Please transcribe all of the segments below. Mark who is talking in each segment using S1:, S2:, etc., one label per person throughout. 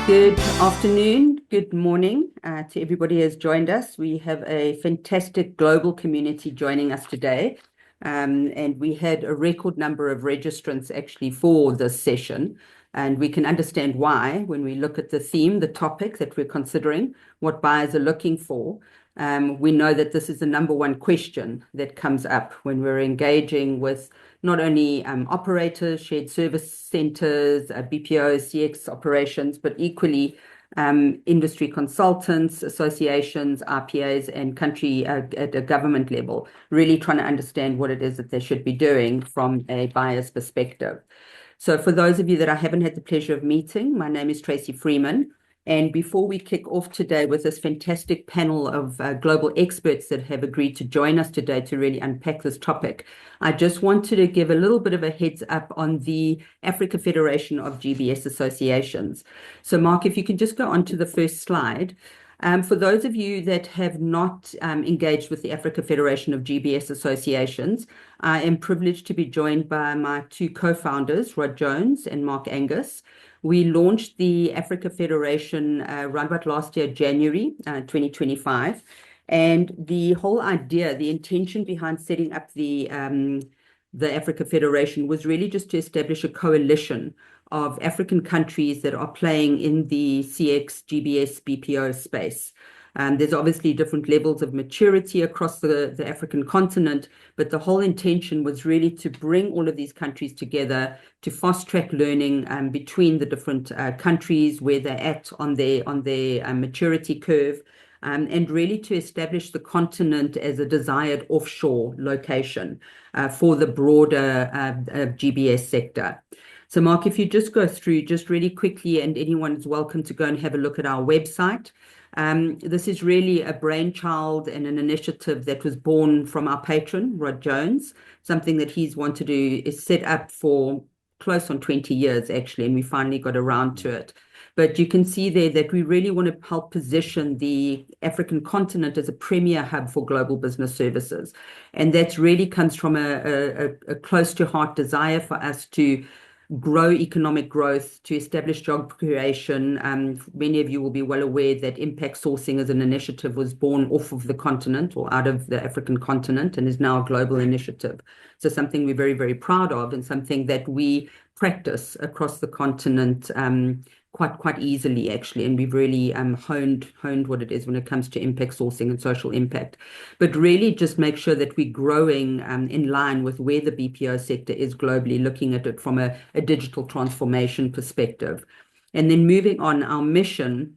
S1: Good afternoon, good morning to everybody who has joined us. We have a fantastic global community joining us today, and we had a record number of registrants actually for this session, and we can understand why when we look at the theme, the topic that we're considering, what buyers are looking for. We know that this is the number one question that comes up when we're engaging with not only operators, shared service centers, BPO, CX operations, but equally industry consultants, associations, RPAs, and country at a government level, really trying to understand what it is that they should be doing from a buyer's perspective. So for those of you that I haven't had the pleasure of meeting, my name is Tracy Freeman. And before we kick off today with this fantastic panel of global experts that have agreed to join us today to really unpack this topic, I just wanted to give a little bit of a heads up on the Africa Federation of GBS Associations. So Mark, if you can just go on to the first slide. For those of you that have not engaged with the Africa Federation of GBS Associations, I am privileged to be joined by my two co-founders, Rod Jones and Mark Angus. We launched the Africa Federation around about last year, January 2025. And the whole idea, the intention behind setting up the Africa Federation was really just to establish a coalition of African countries that are playing in the CX, GBS, BPO space. There's obviously different levels of maturity across the African continent, but the whole intention was really to bring all of these countries together to fast-track learning between the different countries, where they're at on their maturity curve, and really to establish the continent as a desired offshore location for the broader GBS sector. So Mark, if you just go through just really quickly, and anyone is welcome to go and have a look at our website. This is really a brainchild and an initiative that was born from our patron, Rod Jones, something that he's wanted to do is set up for close on 20 years, actually, and we finally got around to it. But you can see there that we really want to help position the African continent as a premier hub for global business services. And that really comes from a close to heart desire for us to grow economic growth, to establish job creation. Many of you will be well aware that impact sourcing as an initiative was born off of the continent or out of the African continent and is now a global initiative. So something we're very, very proud of, and something that we practice across the continent quite easily, actually, and we've really honed what it is when it comes to impact sourcing and social impact. But really just make sure that we're growing in line with where the BPO sector is globally, looking at it from a digital transformation perspective. And then moving on, our mission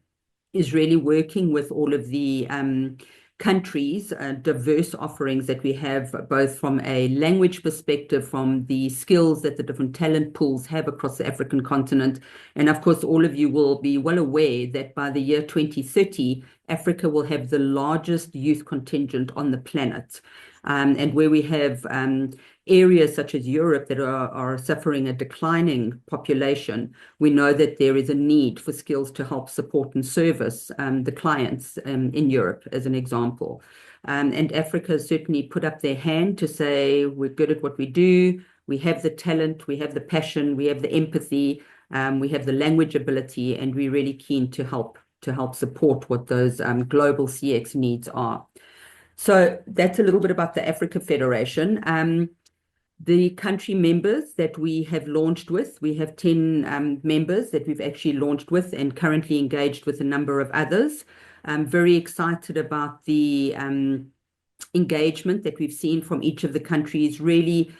S1: is really working with all of the countries, diverse offerings that we have, both from a language perspective, from the skills that the different talent pools have across the African continent. And of course, all of you will be well aware that by the year 2030, Africa will have the largest youth contingent on the planet. And where we have areas such as Europe that are suffering a declining population, we know that there is a need for skills to help support and service the clients in Europe, as an example. And Africa has certainly put up their hand to say, we're good at what we do, we have the talent, we have the passion, we have the empathy, we have the language ability, and we're really keen to help support what those global CX needs are. So that's a little bit about the Africa Federation. The country members that we have launched with, we have 10 members that we've actually launched with and currently engaged with a number of others. I'm very excited about the engagement that we've seen from each of the countries, really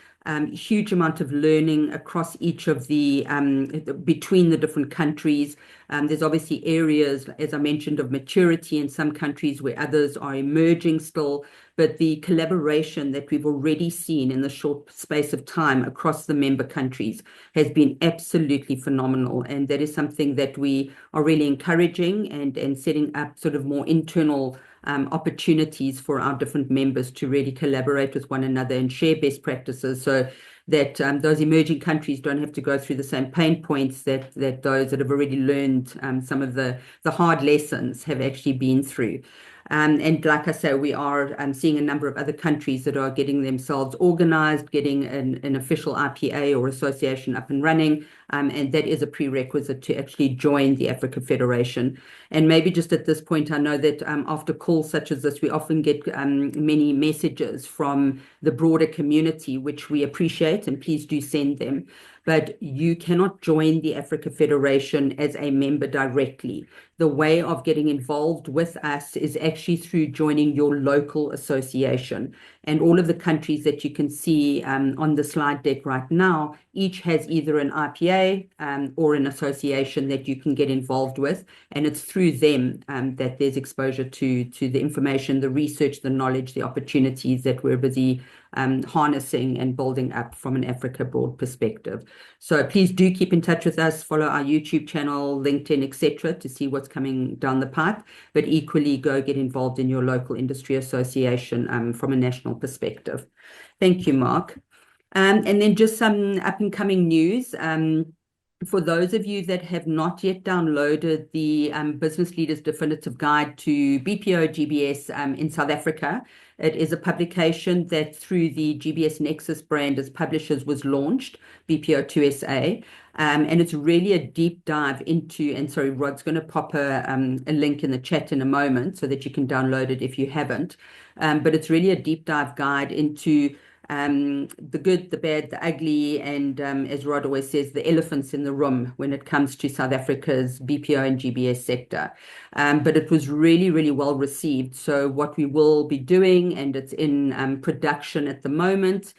S1: huge amount of learning across each of the, between the different countries. There's obviously areas, as I mentioned, of maturity in some countries where others are emerging still, but the collaboration that we've already seen in the short space of time across the member countries has been absolutely phenomenal. And that is something that we are really encouraging and setting up sort of more internal opportunities for our different members to really collaborate with one another and share best practices, so that those emerging countries don't have to go through the same pain points that those that have already learned some of the hard lessons have actually been through. And like I say, we are seeing a number of other countries that are getting themselves organized, getting an official IPA or association up and running. And that is a prerequisite to actually join the Africa Federation. And maybe just at this point, I know that after calls such as this, we often get many messages from the broader community, which we appreciate, and please do send them. But you cannot join the Africa Federation as a member directly. The way of getting involved with us is actually through joining your local association. And all of the countries that you can see on the slide deck right now, each has either an IPA or an association that you can get involved with. And it's through them that there's exposure to the information, the research, the knowledge, the opportunities that we're busy harnessing and building up from an Africa Broad perspective. So please do keep in touch with us, follow our YouTube channel, LinkedIn, etc., to see what's coming down the pipe, but equally go get involved in your local industry association from a national perspective. Thank you, Mark. And then just some up and coming news. For those of you that have not yet downloaded the Business Leaders Definitive Guide to BPO GBS in South Africa, it is a publication that through the GBS Nexus brand as publishers was launched, BPO2SA. And it's really a deep dive into, and sorry, Rod's going to pop a link in the chat in a moment so that you can download it if you haven't. But it's really a deep dive guide into the good, the bad, the ugly, and as Rod always says, the elephants in the room when it comes to South Africa's BPO and GBS sector. But it was really, really well received. So what we will be doing, and it's in production at the moment,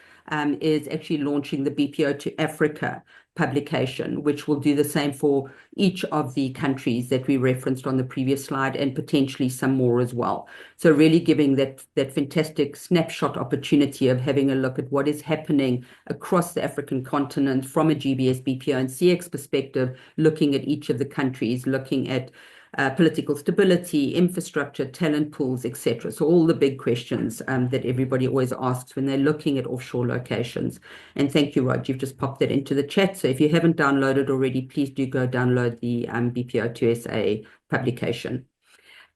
S1: is actually launching the BPO to Africa publication, which will do the same for each of the countries that we referenced on the previous slide and potentially some more as well. So really giving that fantastic snapshot opportunity of having a look at what is happening across the African continent from a GBS, BPO and CX perspective, looking at each of the countries, looking at political stability, infrastructure, talent pools, etc. So all the big questions that everybody always asks when they're looking at offshore locations. And thank you, Rod. You've just popped that into the chat. So if you haven't downloaded already, please do go download the BPO2SA publication.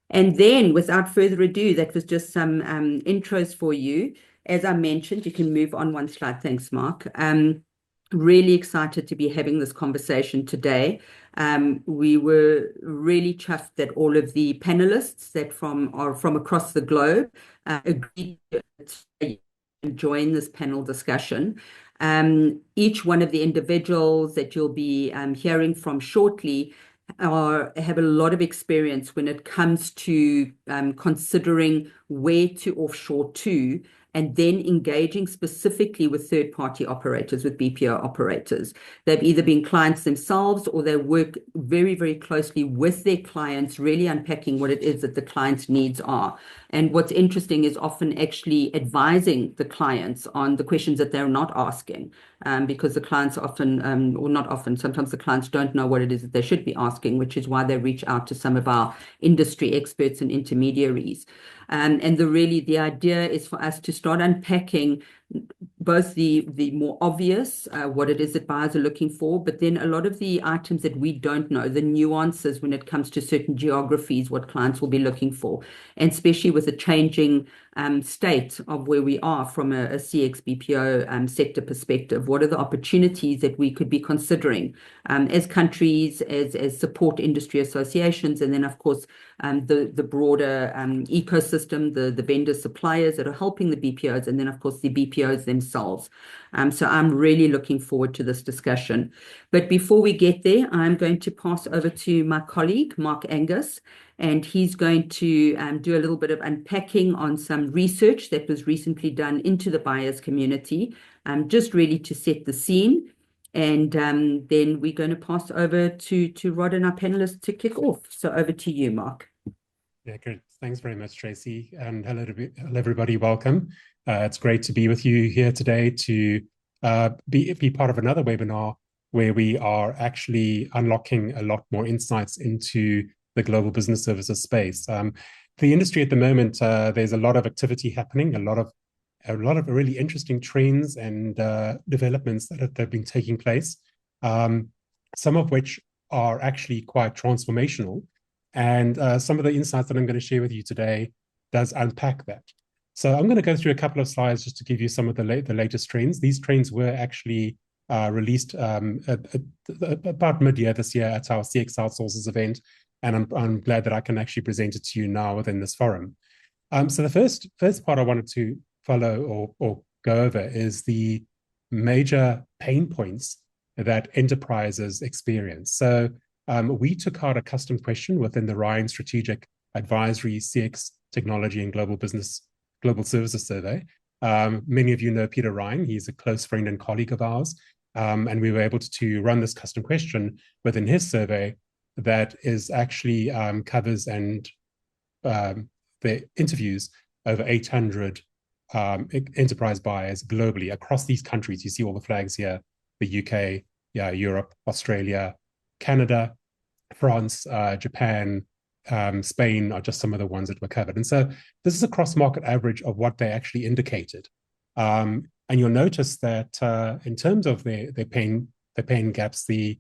S1: And then without further ado, that was just some intros for you. As I mentioned, you can move on one slide. Thanks, Mark. Really excited to be having this conversation today. We were really chuffed that all of the panelists that are from across the globe agreed to join this panel discussion. Each one of the individuals that you'll be hearing from shortly have a lot of experience when it comes to considering where to offshore to, and then engaging specifically with third-party operators, with BPO operators. They've either been clients themselves or they work very, very closely with their clients, really unpacking what it is that the client's needs are. And what's interesting is often actually advising the clients on the questions that they're not asking, because the clients often, or not often, sometimes the clients don't know what it is that they should be asking, which is why they reach out to some of our industry experts and intermediaries. And the idea is for us to start unpacking both the more obvious, what it is that buyers are looking for, but then a lot of the items that we don't know, the nuances when it comes to certain geographies, what clients will be looking for, and especially with the changing state of where we are from a CX BPO sector perspective. What are the opportunities that we could be considering as countries, as support industry associations, and then of course the broader ecosystem, the vendor suppliers that are helping the BPOs, and then of course the BPOs themselves. So I'm really looking forward to this discussion. But before we get there, I'm going to pass over to my colleague, Mark Angus, and he's going to do a little bit of unpacking on some research that was recently done into the buyers community, just really to set the scene. And then we're going to pass over to Rod and our panelists to kick off. So over to you, Mark.
S2: Yeah, good. Thanks very much, Tracy. And hello, everybody. Welcome. It's great to be with you here today to be part of another webinar where we are actually unlocking a lot more insights into the global business services space. The industry at the moment, there's a lot of activity happening, a lot of really interesting trends and developments that have been taking place, some of which are actually quite transformational. And some of the insights that I'm going to share with you today does unpack that. So I'm going to go through a couple of slides just to give you some of the latest trends. These trends were actually released about mid-year this year at our CX Outsources event, and I'm glad that I can actually present it to you now within this forum. So the first part I wanted to follow or go over is the major pain points that enterprises experience. So we took out a custom question within the Ryan Strategic Advisory CX Technology and Global Services Survey. Many of you know Peter Ryan. He's a close friend and colleague of ours. And we were able to run this custom question within his survey that is actually covers and the interviews over 800 enterprise buyers globally across these countries. You see all the flags here: the UK, Europe, Australia, Canada, France, Japan, Spain are just some of the ones that were covered. And so this is a cross-market average of what they actually indicated. And you'll notice that in terms of their pain gaps, they're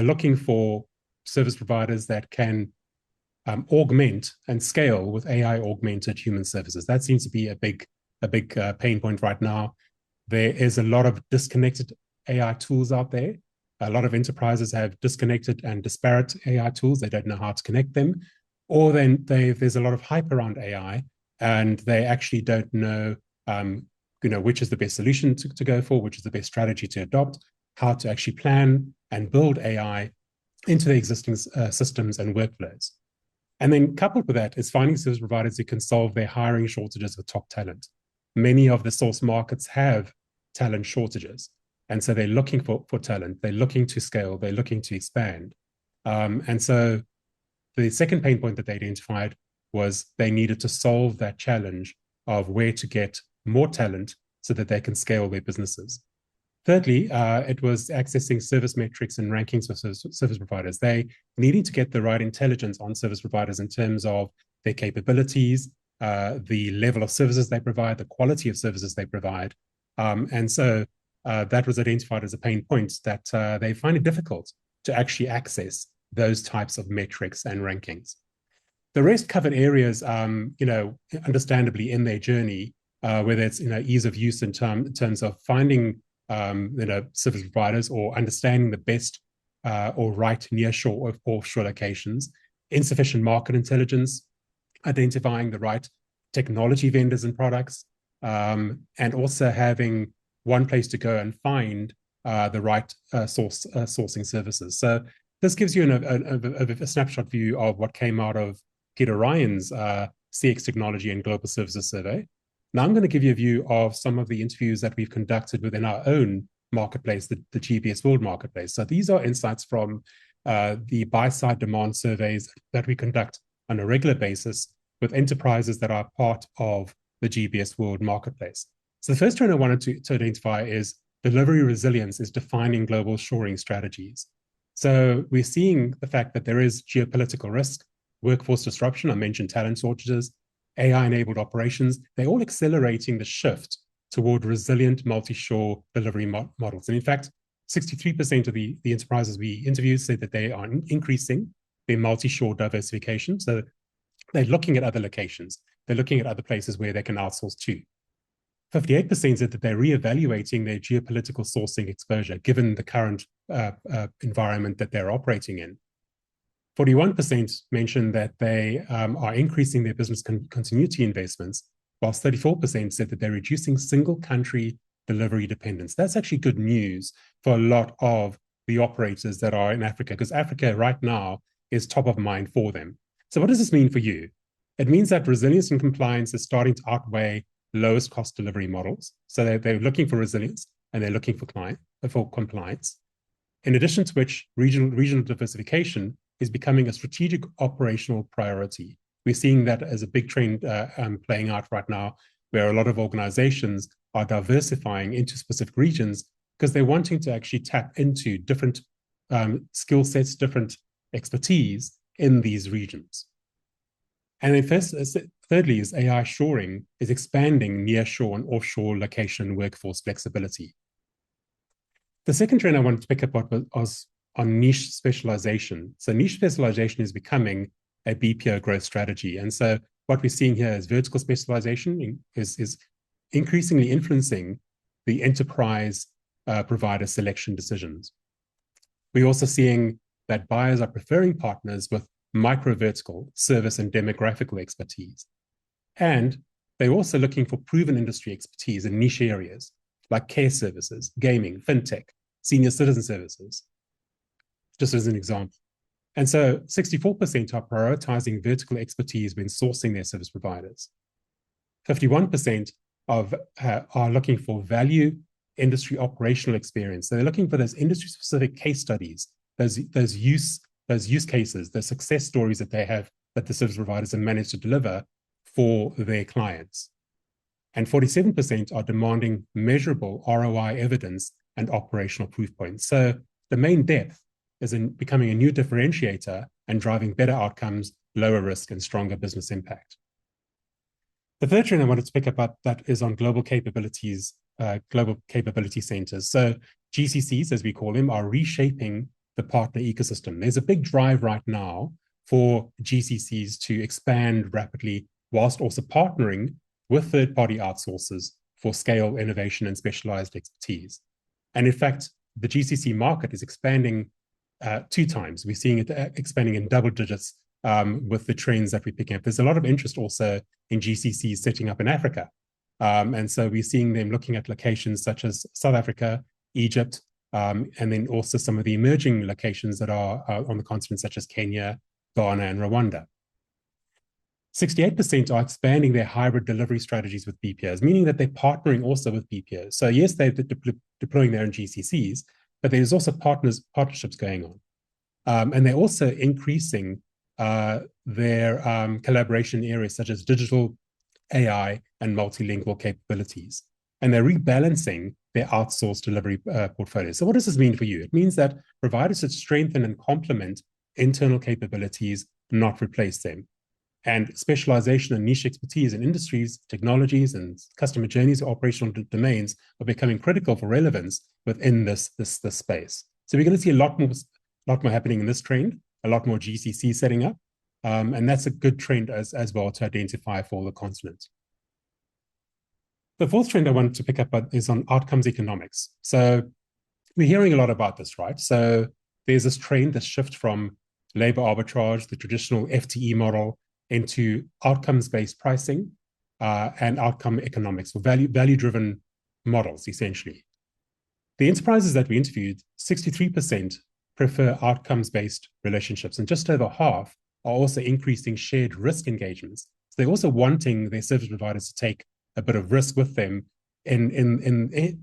S2: looking for service providers that can augment and scale with AI augmented human services. That seems to be a big pain point right now. There is a lot of disconnected AI tools out there. A lot of enterprises have disconnected and disparate AI tools. They don't know how to connect them. Or then there's a lot of hype around AI, and they actually don't know, which is the best solution to go for, which is the best strategy to adopt, how to actually plan and build AI into the existing systems and workflows. And then coupled with that is finding service providers who can solve their hiring shortages with top talent. Many of the source markets have talent shortages. And so they're looking for talent. They're looking to scale. They're looking to expand. And so the second pain point that they identified was they needed to solve that challenge of where to get more talent so that they can scale their businesses. Thirdly, it was accessing service metrics and rankings for service providers. They needing to get the right intelligence on service providers in terms of their capabilities, the level of services they provide, the quality of services they provide. And so that was identified as a pain point that they find it difficult to actually access those types of metrics and rankings. The rest covered areas, understandably in their journey, whether it's ease of use in terms of finding service providers or understanding the best or right nearshore or offshore locations, insufficient market intelligence, identifying the right technology vendors and products, and also having one place to go and find the right sourcing services. So this gives you a snapshot view of what came out of Peter Ryan's CX Technology and Global Services Survey. Now I'm going to give you a view of some of the interviews that we've conducted within our own marketplace, the GBS World Marketplace. So these are insights from the buy-side demand surveys that we conduct on a regular basis with enterprises that are part of the GBS World Marketplace. So the first trend I wanted to identify is delivery resilience is defining global shoring strategies. So we're seeing the fact that there is geopolitical risk, workforce disruption, I mentioned talent shortages, AI-enabled operations, they're all accelerating the shift toward resilient multi-shore delivery models. And in fact, 63% of the enterprises we interviewed said that they are increasing their multi-shore diversification. So they're looking at other locations. They're looking at other places where they can outsource to. 58% said that they're reevaluating their geopolitical sourcing exposure, given the current environment that they're operating in. 41% mentioned that they are increasing their business continuity investments, whilst 34% said that they're reducing single country delivery dependence. That's actually good news for a lot of the operators that are in Africa, because Africa right now is top of mind for them. So what does this mean for you? It means that resilience and compliance is starting to outweigh lowest cost delivery models. So they're looking for resilience and they're looking for compliance. In addition to which, regional diversification is becoming a strategic operational priority. We're seeing that as a big trend playing out right now, where a lot of organizations are diversifying into specific regions because they're wanting to actually tap into different skill sets, different expertise in these regions. And then thirdly is AI shoring is expanding nearshore and offshore location workforce flexibility. The second trend I wanted to pick up was on niche specialization. So niche specialization is becoming a BPO growth strategy. And so what we're seeing here is vertical specialization is increasingly influencing the enterprise provider selection decisions. We're also seeing that buyers are preferring partners with micro-vertical service and demographical expertise. And they're also looking for proven industry expertise in niche areas like care services, gaming, fintech, senior citizen services, just as an example. And so 64% are prioritizing vertical expertise when sourcing their service providers. 51% are looking for value industry operational experience. So they're looking for those industry-specific case studies, those use cases, the success stories that they have, that the service providers have managed to deliver for their clients. And 47% are demanding measurable ROI evidence and operational proof points. So the main depth is in becoming a new differentiator and driving better outcomes, lower risk, and stronger business impact. The third trend I wanted to pick up about that is on global capability centers. So GCCs, as we call them, are reshaping the partner ecosystem. There's a big drive right now for GCCs to expand rapidly, whilst also partnering with third-party outsourcers for scale, innovation, and specialized expertise. And in fact, the GCC market is expanding 2 times. We're seeing it expanding in double digits with the trends that we're picking up. There's a lot of interest also in GCCs setting up in Africa. And so we're seeing them looking at locations such as South Africa, Egypt, and then also some of the emerging locations that are on the continent, such as Kenya, Ghana, and Rwanda. 68% are expanding their hybrid delivery strategies with BPOs, meaning that they're partnering also with BPOs. So yes, they're deploying their own GCCs, but there's also partnerships going on. And they're also increasing their collaboration areas such as digital, AI, and multilingual capabilities. And they're rebalancing their outsourced delivery portfolio. So what does this mean for you? It means that providers should strengthen and complement internal capabilities, not replace them. And specialization and niche expertise in industries, technologies, and customer journeys or operational domains are becoming critical for relevance within this space. So we're going to see a lot more happening in this trend, a lot more GCC setting up. And that's a good trend as well to identify for the continent. The fourth trend I wanted to pick up is on outcomes economics. So we're hearing a lot about this, right? So there's this trend, this shift from labor arbitrage, the traditional FTE model, into outcomes-based pricing and outcome economics, or value-driven models, essentially. The enterprises that we interviewed, 63% prefer outcomes-based relationships, and just over half are also increasing shared risk engagements. So they're also wanting their service providers to take a bit of risk with them in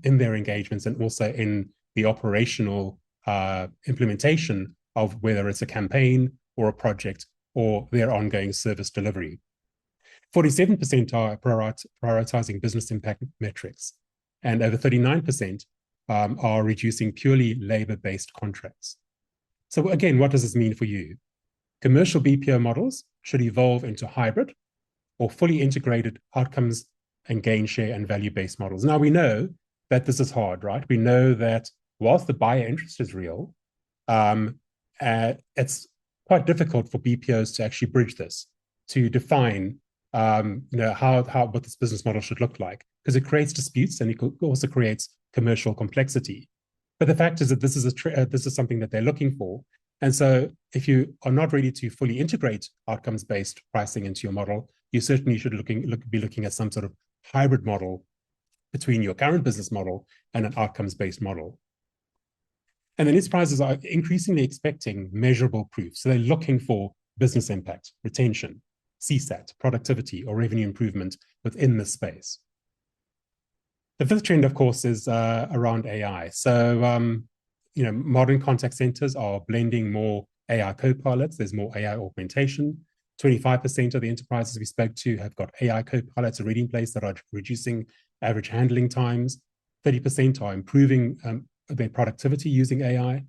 S2: their engagements, and also in the operational implementation of whether it's a campaign or a project or their ongoing service delivery. 47% are prioritizing business impact metrics, and over 39% are reducing purely labor-based contracts. So again, what does this mean for you? Commercial BPO models should evolve into hybrid or fully integrated outcomes and gain share and value-based models. Now, we know that this is hard, right? We know that whilst the buyer interest is real, it's quite difficult for BPOs to actually bridge this, to define what this business model should look like, because it creates disputes and it also creates commercial complexity. But the fact is that this is something that they're looking for. And so if you are not ready to fully integrate outcomes-based pricing into your model, you certainly should be looking at some sort of hybrid model between your current business model and an outcomes-based model. And then enterprises are increasingly expecting measurable proof. So they're looking for business impact, retention, CSAT, productivity, or revenue improvement within this space. The fifth trend, of course, is around AI. So, modern contact centers are blending more AI co-pilots. There's more AI augmentation. 25% of the enterprises we spoke to have got AI co-pilots already in place that are reducing average handling times. 30% are improving their productivity using AI.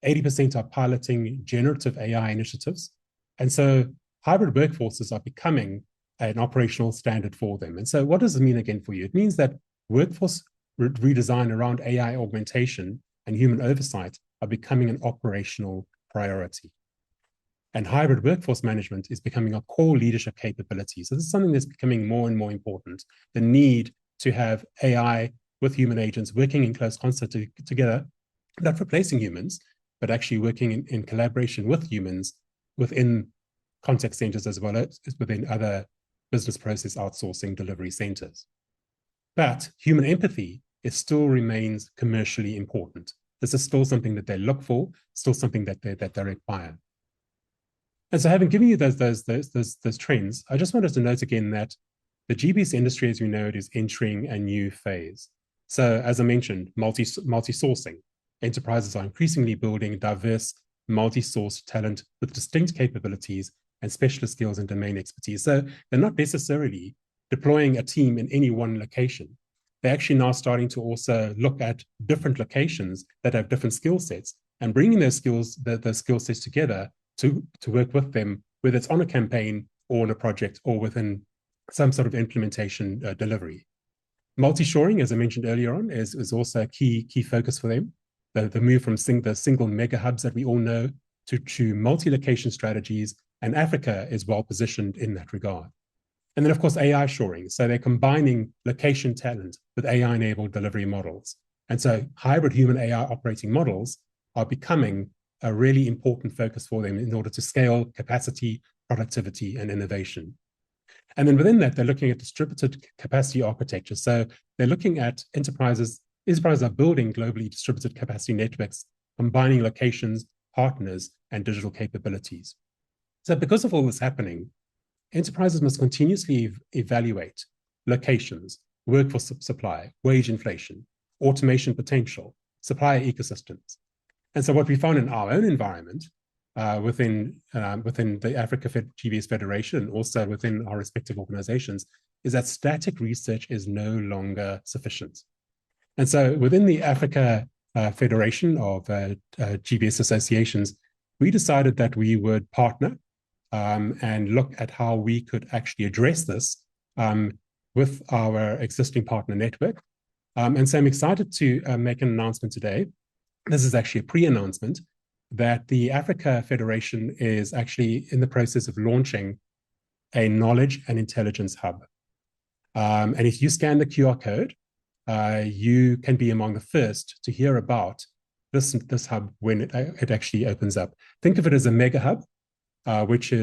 S2: 80% are piloting generative AI initiatives. And so hybrid workforces are becoming an operational standard for them. And so what does it mean again for you? It means that workforce redesign around AI augmentation and human oversight are becoming an operational priority. And hybrid workforce management is becoming a core leadership capability. So this is something that's becoming more and more important. The need to have AI with human agents working in close concert together, not replacing humans, but actually working in collaboration with humans within contact centers as well as within other business process outsourcing delivery centers. But human empathy still remains commercially important. This is still something that they look for, still something that they require. And so, having given you those trends, I just wanted to note again that the GBS industry, as we know it, is entering a new phase. So, as I mentioned, multi-sourcing. Enterprises are increasingly building diverse, multi-source talent with distinct capabilities and specialist skills and domain expertise. So, they're not necessarily deploying a team in any one location. They're actually now starting to also look at different locations that have different skill sets and bringing those skill sets together to work with them, whether it's on a campaign or on a project or within some sort of implementation delivery. Multi-shoring, as I mentioned earlier on, is also a key focus for them. The move from the single mega hubs that we all know to multi-location strategies, and Africa is well positioned in that regard. And then, of course, AI shoring. So they're combining location talent with AI-enabled delivery models. And so hybrid human AI operating models are becoming a really important focus for them in order to scale capacity, productivity, and innovation. And then within that, they're looking at distributed capacity architecture. So they're looking at enterprises are building globally distributed capacity networks, combining locations, partners, and digital capabilities. So because of all this happening, enterprises must continuously evaluate locations, workforce supply, wage inflation, automation potential, supplier ecosystems. And so what we found in our own environment within the Africa GBS Federation and also within our respective organizations is that static research is no longer sufficient. And so within the Africa Federation of GBS associations, we decided that we would partner and look at how we could actually address this with our existing partner network. And so I'm excited to make an announcement today. This is actually a pre-announcement that the Africa Federation is actually in the process of launching a knowledge and intelligence hub. And if you scan the QR code, you can be among the first to hear about this hub when it actually opens up. Think of it as a mega hub, which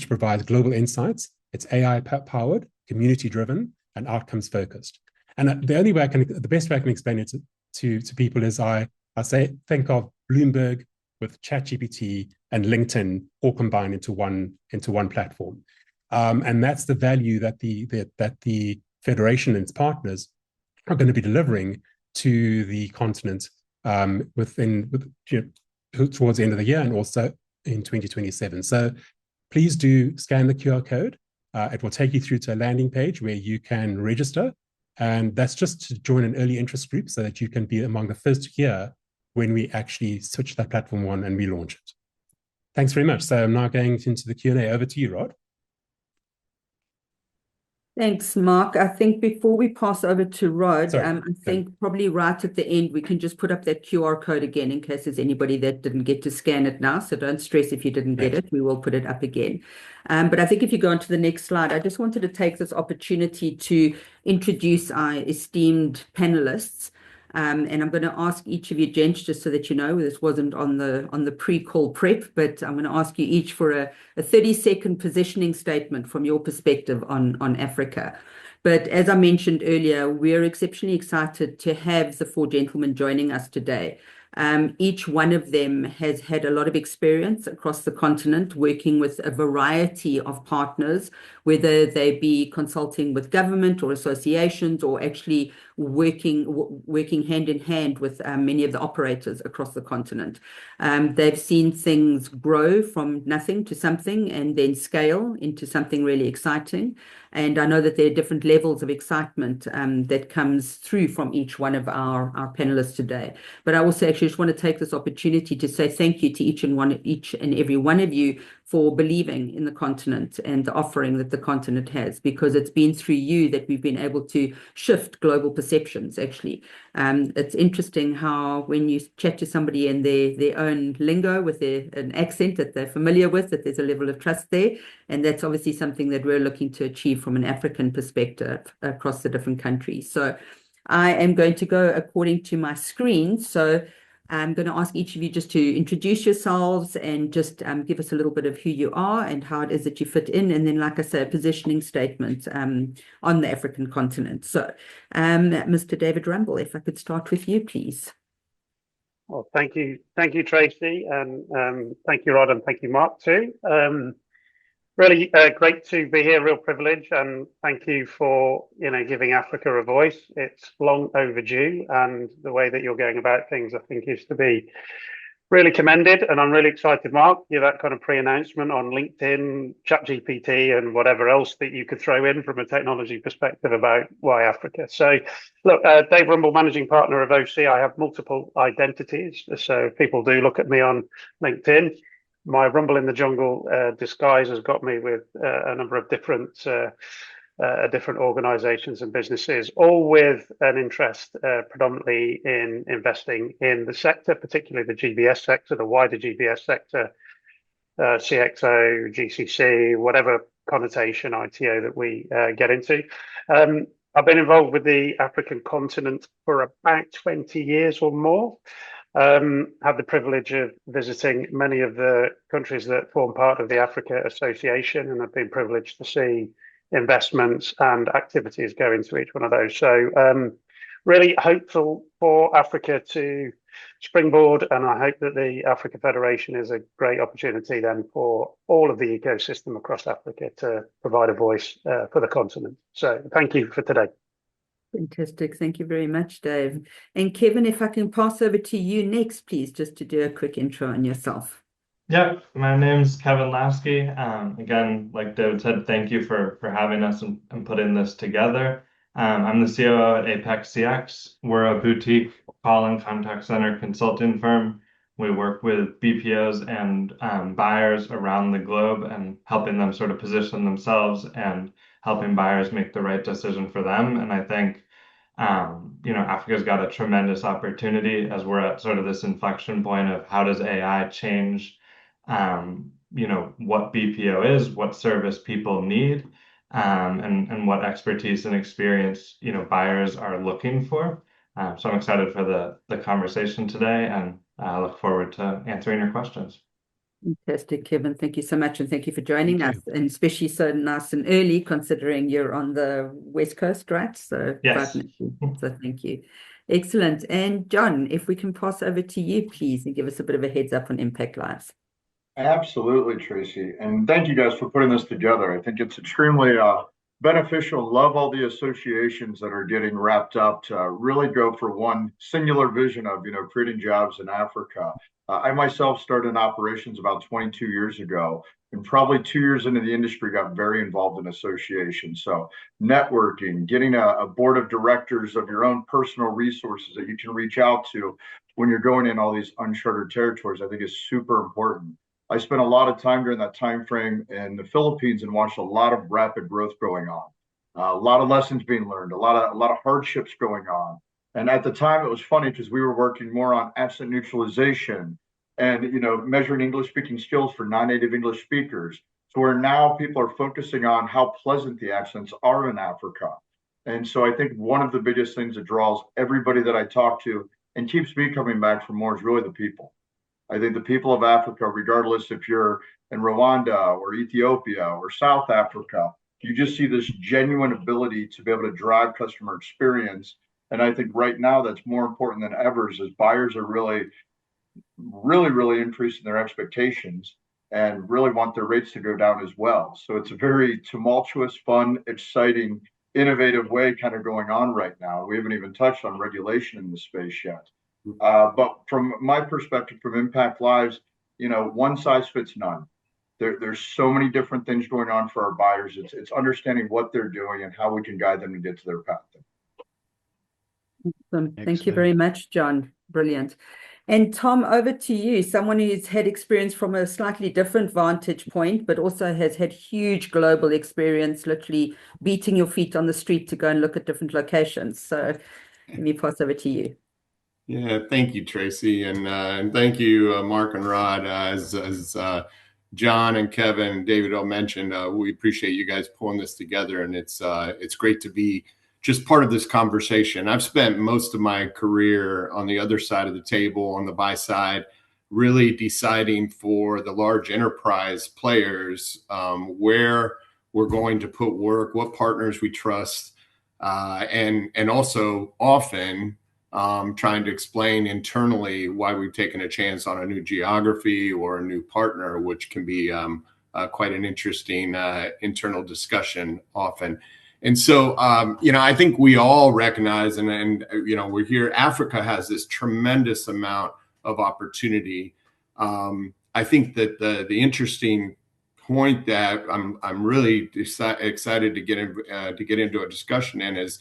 S2: provides global insights. It's AI powered, community driven, and outcomes focused. And the best way I can explain it to people is I say think of Bloomberg with ChatGPT and LinkedIn all combined into one platform, and that's the value that the federation and its partners are going to be delivering to the continent towards the end of the year and also in 2027. So please do scan the QR code. It will take you through to a landing page where you can register. And that's just to join an early interest group so that you can be among the first to hear when we actually switch that platform on and relaunch it. Thanks very much. So I'm now going into the Q&A. Over to you, Rod.
S1: Thanks, Mark. I think before we pass over to Rod, I think probably right at the end, we can just put up that QR code again in case there's anybody that didn't get to scan it now. So don't stress if you didn't get it. We will put it up again. But I think if you go on to the next slide, I just wanted to take this opportunity to introduce our esteemed panelists. And I'm going to ask each of you gents, just so that you know, this wasn't on the pre-call prep, but I'm going to ask you each for a 30-second positioning statement from your perspective on Africa. But as I mentioned earlier, we're exceptionally excited to have the four gentlemen joining us today. Each one of them has had a lot of experience across the continent working with a variety of partners, whether they be consulting with government or associations or actually working hand in hand with many of the operators across the continent. They've seen things grow from nothing to something and then scale into something really exciting. And I know that there are different levels of excitement that comes through from each one of our panelists today. But I also actually just want to take this opportunity to say thank you to each and every one of you for believing in the continent and the offering that the the continent has, because it's been through you that we've been able to shift global perceptions, actually. It's interesting how when you chat to somebody in their own lingo with an accent that they're familiar with, that there's a level of trust there. And that's obviously something that we're looking to achieve from an African perspective across the different countries. So I am going to go according to my screen. So I'm going to ask each of you just to introduce yourselves and just give us a little bit of who you are and how it is that you fit in. And then, like I say, a positioning statement on the African continent. So, Mr. David Rumble, if I could start with you, please.
S3: Well, thank you, Tracy, and thank you, Rod, and thank you, Mark, too. Really great to be here, real privilege, and thank you for giving Africa a voice. It's long overdue, and the way that you're going about things, I think, is to be really commended. And I'm really excited, Mark, that kind of pre-announcement on LinkedIn, ChatGPT, and whatever else that you could throw in from a technology perspective about why Africa. So, look, Dave Rumble, managing partner of OC. I have multiple identities, so people do look at me on LinkedIn. My Rumble in the Jungle disguise has got me with a number of different organizations and businesses, all with an interest predominantly in investing in the sector, particularly the GBS sector, the wider GBS sector, CXO, GCC, whatever connotation ITO that we get into. I've been involved with the African continent for about 20 years or more. Had the privilege of visiting many of the countries that form part of the Africa Association, and I've been privileged to see investments and activities go into each one of those. So really hopeful for Africa to springboard, and I hope that the Africa Federation is a great opportunity then for all of the ecosystem across Africa to provide a voice for the continent. So thank you for today.
S1: Fantastic. Thank you very much, Dave. And Kevin, if I can pass over to you next, please, just to do a quick intro on yourself.
S4: Yeah, my name's Kevin Lasky. Again, like David said, thank you for having us and putting this together. I'm the COO at Apex CX. We're a boutique call and contact center consulting firm. We work with BPOs and buyers around the globe and helping them sort of position themselves and helping buyers make the right decision for them. And I think, Africa's got a tremendous opportunity as we're at sort of this inflection point of how does AI change, what BPO is, what service people need, and what expertise and experience, buyers are looking for. So I'm excited for the conversation today, and I look forward to answering your questions.
S1: Fantastic, Kevin. Thank you so much, and thank you for joining us, and especially so nice and early, considering you're on the West Coast, right? So,
S4: yes.
S1: So thank you. Excellent. And John, if we can pass over to you, please, and give us a bit of a heads up on Impact Lives.
S5: Absolutely, Tracy. And thank you guys for putting this together. I think it's extremely beneficial. Love all the associations that are getting wrapped up to really go for one singular vision of, creating jobs in Africa. I myself started in operations about 22 years ago, and probably 2 years into the industry, got very involved in associations. So networking, getting a board of directors of your own personal resources that you can reach out to when you're going in all these uncharted territories, I think is super important. I spent a lot of time during that time frame in the Philippines and watched a lot of rapid growth going on, a lot of lessons being learned, a lot of hardships going on. And at the time, it was funny because we were working more on accent neutralization and measuring English speaking skills for non-native English speakers. So where now people are focusing on how pleasant the accents are in Africa. And so I think one of the biggest things that draws everybody that I talk to and keeps me coming back for more is really the people. I think the people of Africa, regardless if you're in Rwanda or Ethiopia or South Africa, you just see this genuine ability to be able to drive customer experience. And I think right now that's more important than ever, as buyers are really increasing their expectations and really want their rates to go down as well. So it's a very tumultuous, fun, exciting, innovative way kind of going on right now. We haven't even touched on regulation in the space yet. But from my perspective, from Impact Lives, one size fits none. There's so many different things going on for our buyers. It's understanding what they're doing and how we can guide them to get to their path.
S1: Thank you very much, John. Brilliant. And Tom, over to you, someone who's had experience from a slightly different vantage point, but also has had huge global experience, literally beating your feet on the street to go and look at different locations. So let me pass over to you.
S6: Yeah, thank you, Tracy, and thank you, Mark and Rod. As John and Kevin and David all mentioned, we appreciate you guys pulling this together, and it's great to be just part of this conversation. I've spent most of my career on the other side of the table, on the buy side, really deciding for the large enterprise players where we're going to put work, what partners we trust, and also often trying to explain internally why we've taken a chance on a new geography or a new partner, which can be quite an interesting internal discussion often. And so, I think we all recognize, and we're here, Africa has this tremendous amount of opportunity. I think that the interesting point that I'm really excited to get into a discussion in is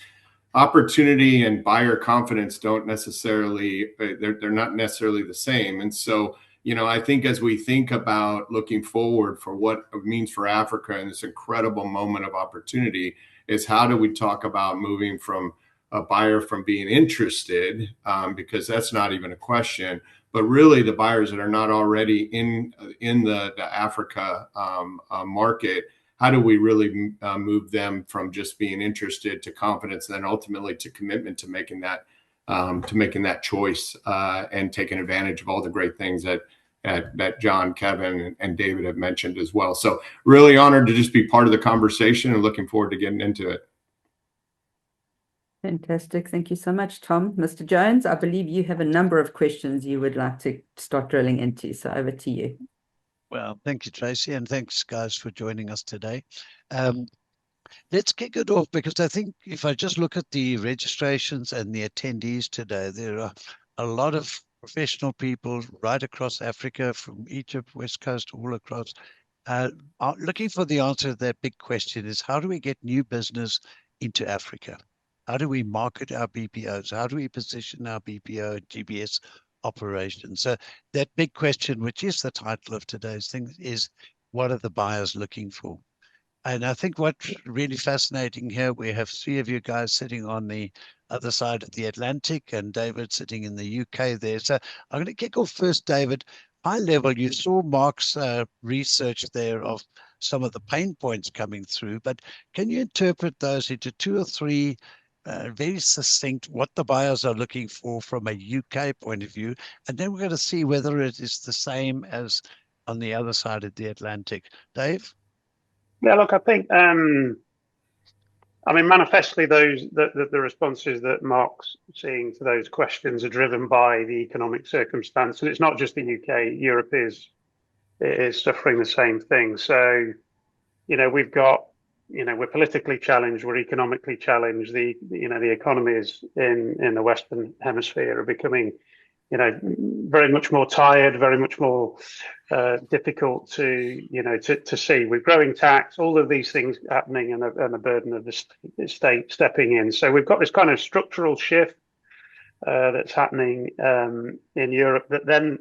S6: opportunity and buyer confidence don't necessarily, they're not necessarily the same. And so, I think as we think about looking forward for what it means for Africa and this incredible moment of opportunity, is how do we talk about moving from a buyer from being interested, because that's not even a question, but really the buyers that are not already in the Africa market, how do we really move them from just being interested to confidence, and then ultimately to commitment to making that choice and taking advantage of all the great things that John, Kevin, and David have mentioned as well. So really honored to just be part of the conversation and looking forward to getting into it.
S1: Fantastic. Thank you so much, Tom. Mr. Jones, I believe you have a number of questions you would like to start drilling into. So over to you.
S7: Well, thank you, Tracy, and thanks, guys, for joining us today. Let's kick it off, because I think if I just look at the registrations and the attendees today, there are a lot of professional people right across Africa, from Egypt, West Coast, all across, are looking for the answer to that big question: is how do we get new business into Africa? How do we market our BPOs? How do we position our BPO and GBS operations? So that big question, which is the title of today's thing, is what are the buyers looking for? And I think what's really fascinating here, we have three of you guys sitting on the other side of the Atlantic, and David sitting in the UK there. So I'm going to kick off first, David. High level, you saw Mark's research there of some of the pain points coming through, but can you interpret those into two or three very succinct, what the buyers are looking for from a UK point of view? And then we're going to see whether it is the same as on the other side of the Atlantic. Dave?
S3: Yeah, look, I think, manifestly the responses that Mark's seeing to those questions are driven by the economic circumstance. And it's not just the UK, Europe is suffering the same thing. So, we've got, we're politically challenged, we're economically challenged. The economies in the Western Hemisphere are becoming, very much more tired, very much more difficult to see. With growing tax, all of these things happening, and the burden of the state stepping in. So we've got this kind of structural shift that's happening in Europe that then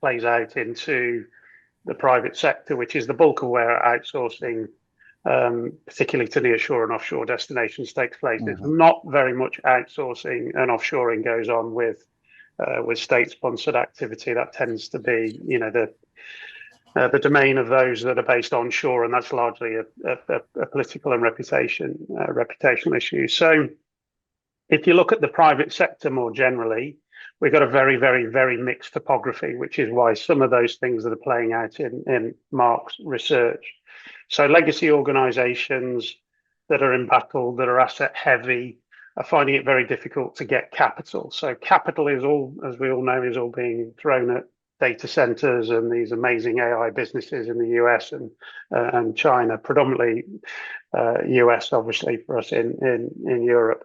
S3: plays out into the private sector, which is the bulk of where outsourcing, particularly to nearshore and offshore destinations, takes place. There's not very much outsourcing and offshoring goes on with state-sponsored activity. That tends to be, the domain of those that are based onshore, and that's largely a political and reputational issue. So, if you look at the private sector more generally, we've got a very, very, very mixed topography, which is why some of those things that are playing out in Mark's research. So, legacy organisations that are embattled, that are asset heavy, are finding it very difficult to get capital. So capital is all, as we all know, is all being thrown at data centers and these amazing AI businesses in the US and China, predominantly US, obviously, for us in Europe.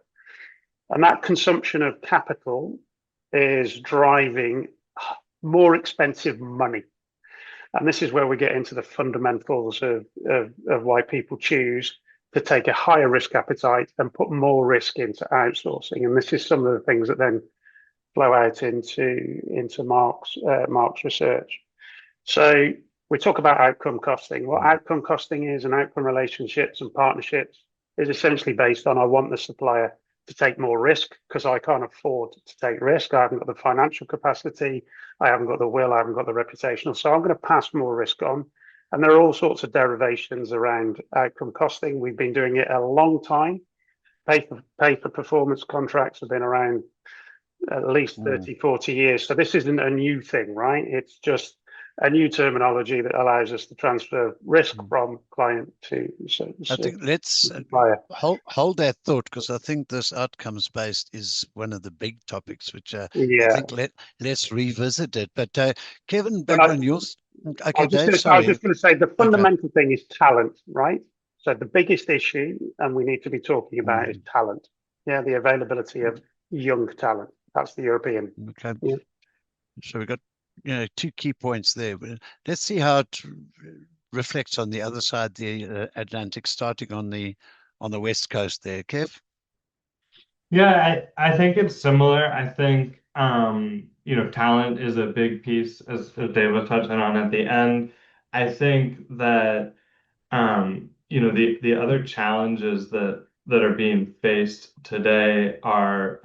S3: And that consumption of capital is driving more expensive money. And this is where we get into the fundamentals of why people choose to take a higher risk appetite and put more risk into outsourcing. And this is some of the things that then flow out into Mark's research. So we talk about outcome costing. What outcome costing is, and outcome relationships and partnerships is essentially based on, I want the supplier to take more risk because I can't afford to take risk. I haven't got the financial capacity. I haven't got the will. I haven't got the reputational. So I'm going to pass more risk on. And there are all sorts of derivations around outcome costing. We've been doing it a long time. Pay for performance contracts have been around at least 30, 40 years. So this isn't a new thing, right? It's just a new terminology that allows us to transfer risk from client to
S7: I think let's
S3: supplier.
S7: hold that thought, because I think this outcomes based is one of the big topics, which I think let's revisit it. But Kevin, back on yours. Okay, Dave, sorry.
S3: I was just going to say the fundamental thing is talent, right? So the biggest issue, and we need to be talking about, is talent. Yeah, the availability of young talent. That's the European.
S7: Okay. Yeah. So we've got two key points there. Let's see how it reflects on the other side, the Atlantic, starting on the West Coast there. Kev?
S4: Yeah, I think it's similar. I think talent is a big piece, as Dave was touching on at the end. I think that the other challenges that are being faced today are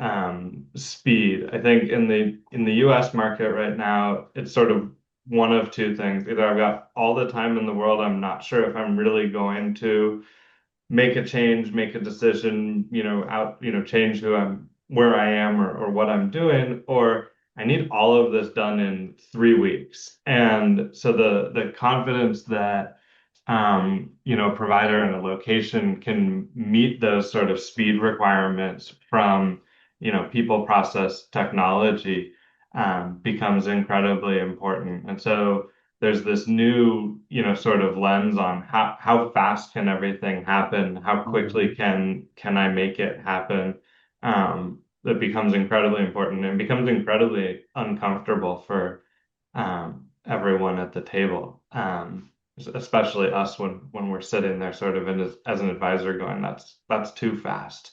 S4: speed. I think in the US market right now, it's sort of one of two things. Either I've got all the time in the world, I'm not sure if I'm really going to make a change, make a decision, change where I am or what I'm doing, or I need all of this done in 3 weeks. And so the confidence that a provider and a location can meet those sort of speed requirements from people, process, technology becomes incredibly important. And so there's this new sort of lens on how fast can everything happen, how quickly can I make it happen, that becomes incredibly important and becomes incredibly uncomfortable for everyone at the table, especially us when we're sitting there sort of as an advisor going, that's too fast.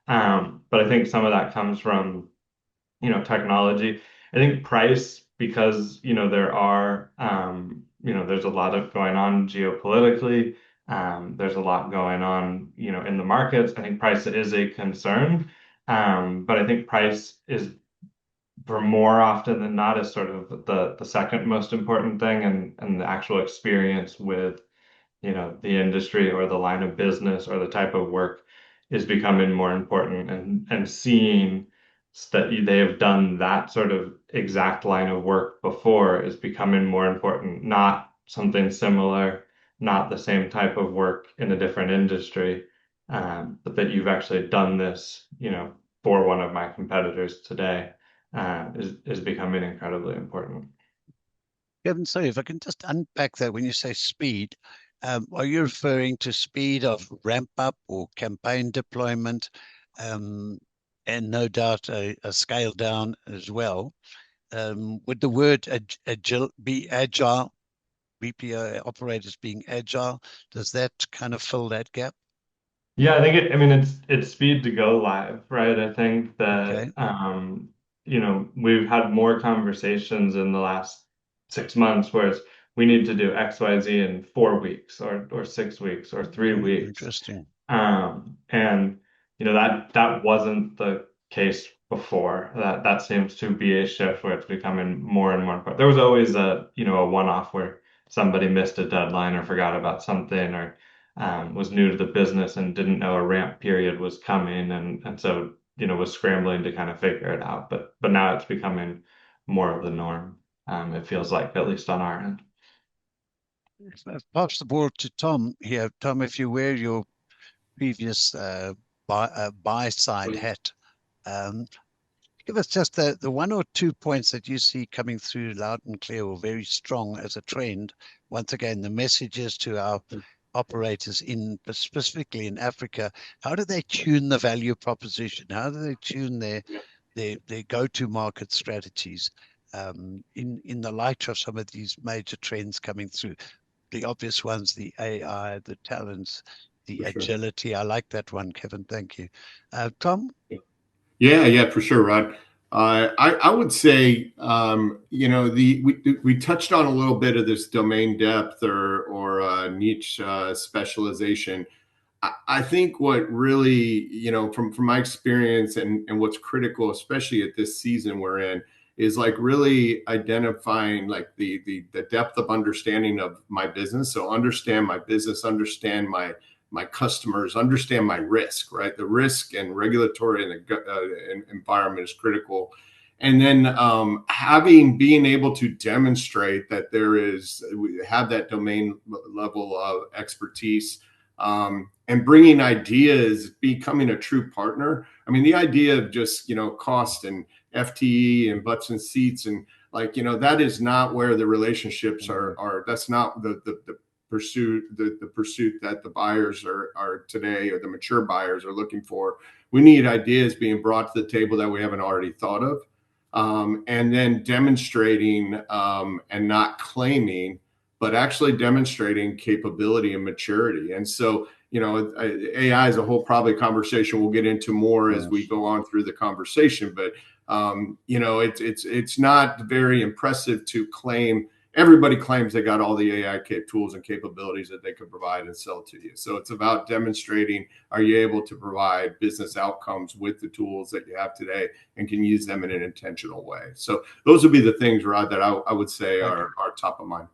S4: But I think some of that comes from technology. I think price, because there are there's a lot of going on geopolitically. There's a lot going on in the markets. I think price is a concern, but I think price is, for more often than not, is sort of the second most important thing, and the actual experience with the industry or the line of business or the type of work is becoming more important, and seeing that they have done that sort of exact line of work before is becoming more important, not something similar, not the same type of work in a different industry, but that you've actually done this for one of my competitors today. Is becoming incredibly important.
S7: Kevin, sorry, if I can just unpack that. When you say speed, are you referring to speed of ramp up or campaign deployment, and no doubt a scale down as well? Would the word be agile, BPO operators being agile, does that kind of fill that gap?
S4: Yeah, I think it's speed to go live, right? I think that we've had more conversations in the last 6 months where we need to do XYZ in 4 weeks or 6 weeks or 3 weeks.
S7: Interesting.
S4: And that wasn't the case before. That seems to be a shift where it's becoming more and more important. There was always a one-off where somebody missed a deadline or forgot about something, or was new to the business and didn't know a ramp period was coming, and so was scrambling to kind of figure it out. But now it's becoming more of the norm. It feels like, at least on our end.
S7: I've passed the ball to Tom here. Tom, if you wear your previous buy side hat, give us just the 1 or 2 points that you see coming through loud and clear or very strong as a trend. Once again, the messages to our operators specifically in Africa. How do they tune the value proposition? How do they tune their go-to market strategies in the light of some of these major trends coming through? The obvious ones, the AI, the talents, the agility. I like that one, Kevin. Thank you. Tom?
S6: Yeah, for sure, Rod. I would say, we touched on a little bit of this domain depth or niche specialization. I think what really, from my experience and what's critical, especially at this season we're in, is like really identifying like the depth of understanding of my business. So understand my business, understand my customers, understand my risk, right? The risk and regulatory and environment is critical. And then being able to demonstrate that we have that domain level of expertise, and bringing ideas, becoming a true partner. I mean, the idea of just, cost and FTE and butts and seats and that is not where the relationships are. That's not the pursuit that the buyers are today, or the mature buyers are looking for. We need ideas being brought to the table that we haven't already thought of, and then demonstrating and not claiming, but actually demonstrating capability and maturity. And so, AI is a whole probably conversation we'll get into more as we go on through the conversation. But it's not very impressive to claim. Everybody claims they got all the AI tools and capabilities that they can provide and sell to you. So it's about demonstrating, are you able to provide business outcomes with the tools that you have today and can use them in an intentional way? So those would be the things, Rod, that I would say are top of mind.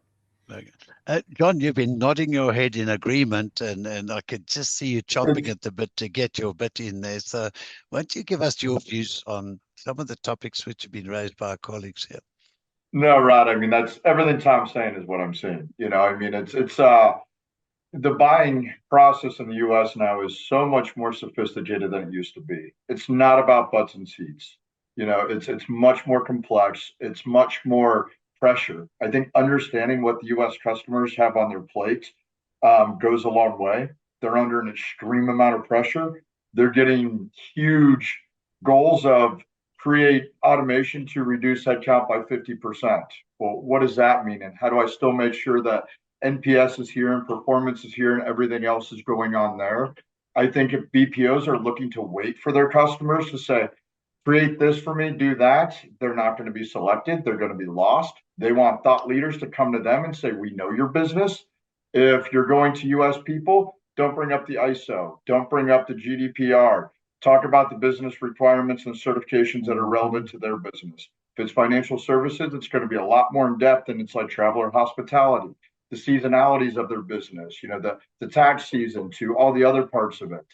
S7: John, you've been nodding your head in agreement, and I could just see you chomping at the bit to get your bit in there. So why don't you give us your views on some of the topics which have been raised by our colleagues here?
S5: No, Rod, I mean, that's everything Tom's saying is what I'm saying. I mean, it's the buying process in the US now is so much more sophisticated than it used to be. It's not about butts and seats. It's much more complex. It's much more pressure. I think understanding what the US customers have on their plate goes a long way. They're under an extreme amount of pressure. They're getting huge goals of create automation to reduce headcount by 50%. Well, what does that mean? And how do I still make sure that NPS is here and performance is here and everything else is going on there? I think if BPOs are looking to wait for their customers to say, create this for me, do that, they're not going to be selected. They're going to be lost. They want thought leaders to come to them and say, we know your business. If you're going to US people, don't bring up the ISO. Don't bring up the GDPR. Talk about the business requirements and certifications that are relevant to their business. If it's financial services, it's going to be a lot more in depth, and it's like travel or hospitality, the seasonalities of their business, the tax season to all the other parts of it.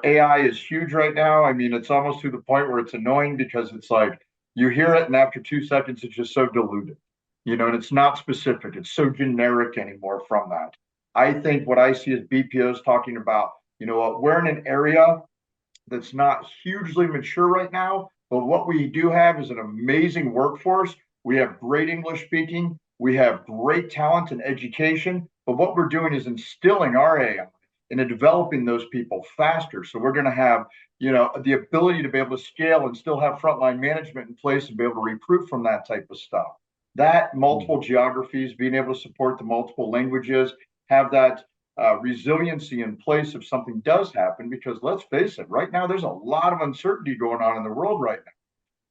S5: AI is huge right now. I mean, it's almost to the point where it's annoying because it's like you hear it and after 2 seconds, it's just so diluted, and it's not specific. It's so generic anymore from that. I think what I see is BPOs talking about, we're in an area that's not hugely mature right now, but what we do have is an amazing workforce. We have great English speaking. We have great talent and education. But what we're doing is instilling our AI and developing those people faster. So we're going to have, the ability to be able to scale and still have frontline management in place and be able to recruit from that type of stuff. That multiple geographies, being able to support the multiple languages, have that resiliency in place if something does happen, because let's face it, right now there's a lot of uncertainty going on in the world right now.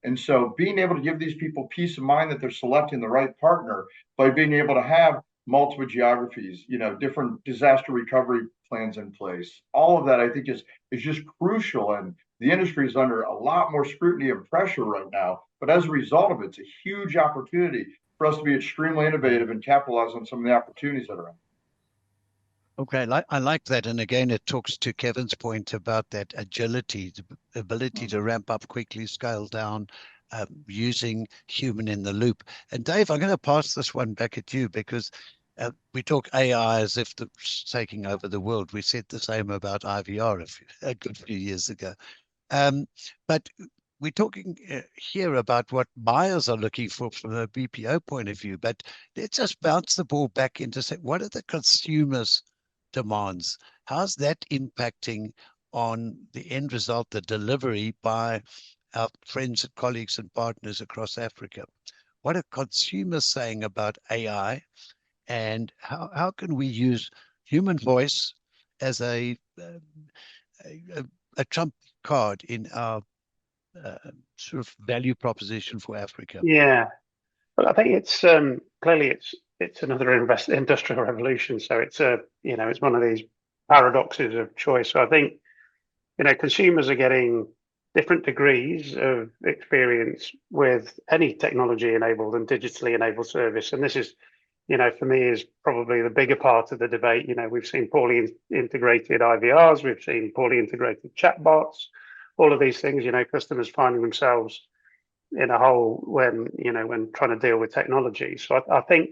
S5: And so being able to give these people peace of mind that they're selecting the right partner by being able to have multiple geographies, different disaster recovery plans in place, all of that I think is just crucial. And the industry is under a lot more scrutiny and pressure right now. But as a result of it, it's a huge opportunity for us to be extremely innovative and capitalize on some of the opportunities that are out.
S7: Okay, I like that. And again, it talks to Kevin's point about that agility, the ability to ramp up quickly, scale down, using human in the loop. And Dave, I'm going to pass this one back at you because we talk AI as if it's taking over the world. We said the same about IVR a good few years ago. But we're talking here about what buyers are looking for from a BPO point of view. But let's just bounce the ball back into say, what are the consumers' demands? How's that impacting on the end result, the delivery by our friends and colleagues and partners across Africa? What are consumers saying about AI, and how can we use human voice as a trump card in our sort of value proposition for Africa?
S3: Yeah, but I think it's clearly it's another industrial revolution. So it's it's one of these paradoxes of choice. So I think consumers are getting different degrees of experience with any technology enabled and digitally enabled service. And this is, for me, is probably the bigger part of the debate. We've seen poorly integrated IVRs, we've seen poorly integrated chatbots, all of these things, customers finding themselves in a hole when trying to deal with technology. So I think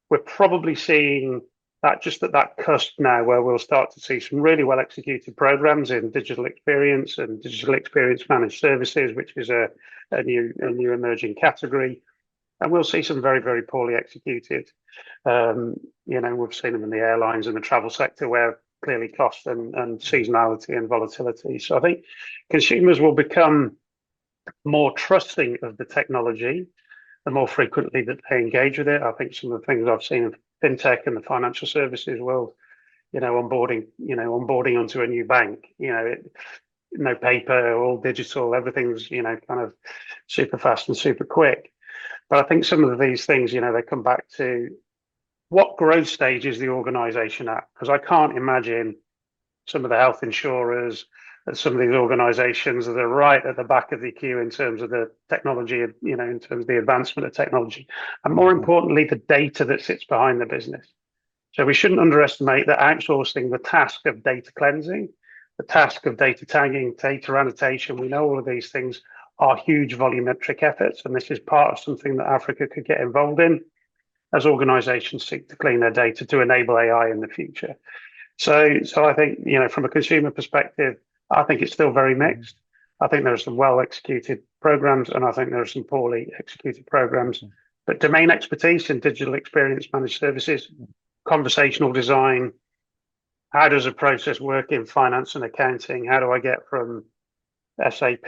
S3: we're probably seeing that just at that cusp now, where we'll start to see some really well executed programs in digital experience and digital experience managed services, which is a new emerging category. And we'll see some very, very poorly executed. We've seen them in the airlines and the travel sector, where clearly cost and seasonality and volatility. So I think consumers will become more trusting of the technology the more frequently that they engage with it. I think some of the things I've seen in fintech and the financial services world, onboarding onto a new bank, no paper, all digital, everything's, kind of super fast and super quick. But I think some of these things, they come back to what growth stage is the organization at? Because I can't imagine some of the health insurers and some of these organizations that are right at the back of the queue in terms of the technology, in terms of the advancement of technology, and more importantly, the data that sits behind the business. So we shouldn't underestimate that outsourcing the task of data cleansing, the task of data tagging, data annotation. We know all of these things are huge volumetric efforts, and this is part of something that Africa could get involved in as organizations seek to clean their data to enable AI in the future. So I think, from a consumer perspective, I think it's still very mixed. I think there are some well-executed programs, and I think there are some poorly executed programs. But domain expertise in digital experience managed services, conversational design, how does a process work in finance and accounting? How do I get from SAP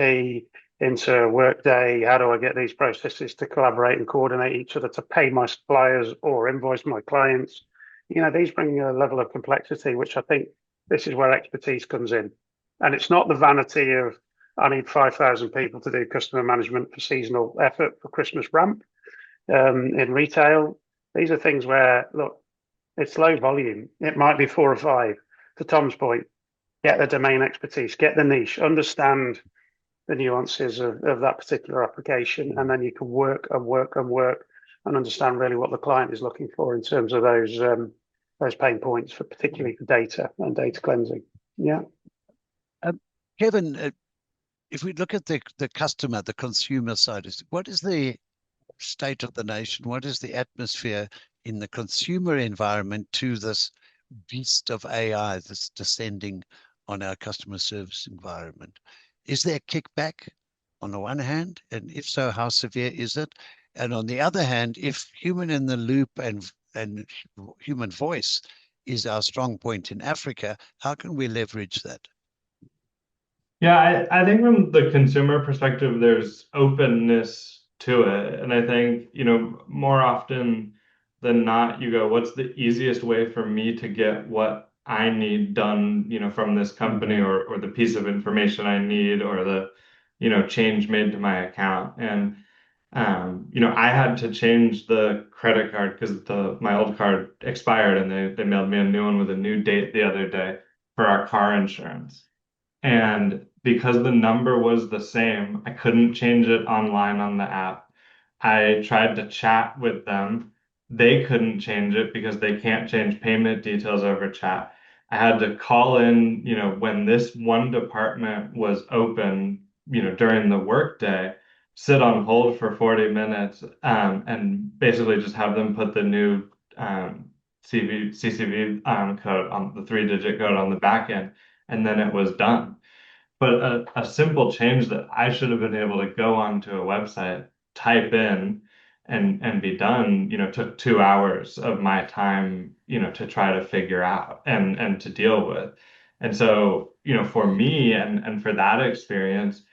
S3: into Workday? How do I get these processes to collaborate and coordinate each other to pay my suppliers or invoice my clients? These bring a level of complexity, which I think this is where expertise comes in. And it's not the vanity of, I need 5,000 people to do customer management for seasonal effort for Christmas ramp in retail. These are things where, look, it's low volume. It might be 4 or 5. To Tom's point, get the domain expertise, get the niche, understand the nuances of that particular application, and then you can work and understand really what the client is looking for in terms of those pain points, particularly for data and data cleansing. Yeah.
S7: Kevin, if we look at the customer, the consumer side, what is the state of the nation? What is the atmosphere in the consumer environment to this beast of AI that's descending on our customer service environment? Is there kickback on the one hand? And if so, how severe is it? And on the other hand, if human in the loop and human voice is our strong point in Africa, how can we leverage that?
S4: Yeah, I think from the consumer perspective, there's openness to it. And I think, more often than not, you go, what's the easiest way for me to get what I need done, from this company, or the piece of information I need, or the, change made to my account. And, I had to change the credit card because my old card expired, and they mailed me a new one with a new date the other day for our car insurance. And because the number was the same, I couldn't change it online on the app. I tried to chat with them. They couldn't change it because they can't change payment details over chat. I had to call in, when this one department was open, during the workday, sit on hold for 40 minutes, and basically just have them put the new CCV code on the 3-digit code on the back end, and then it was done. But a simple change that I should have been able to go onto a website, type in, and be done, took 2 hours of my time, to try to figure out and to deal with. And so, for me and for that experience,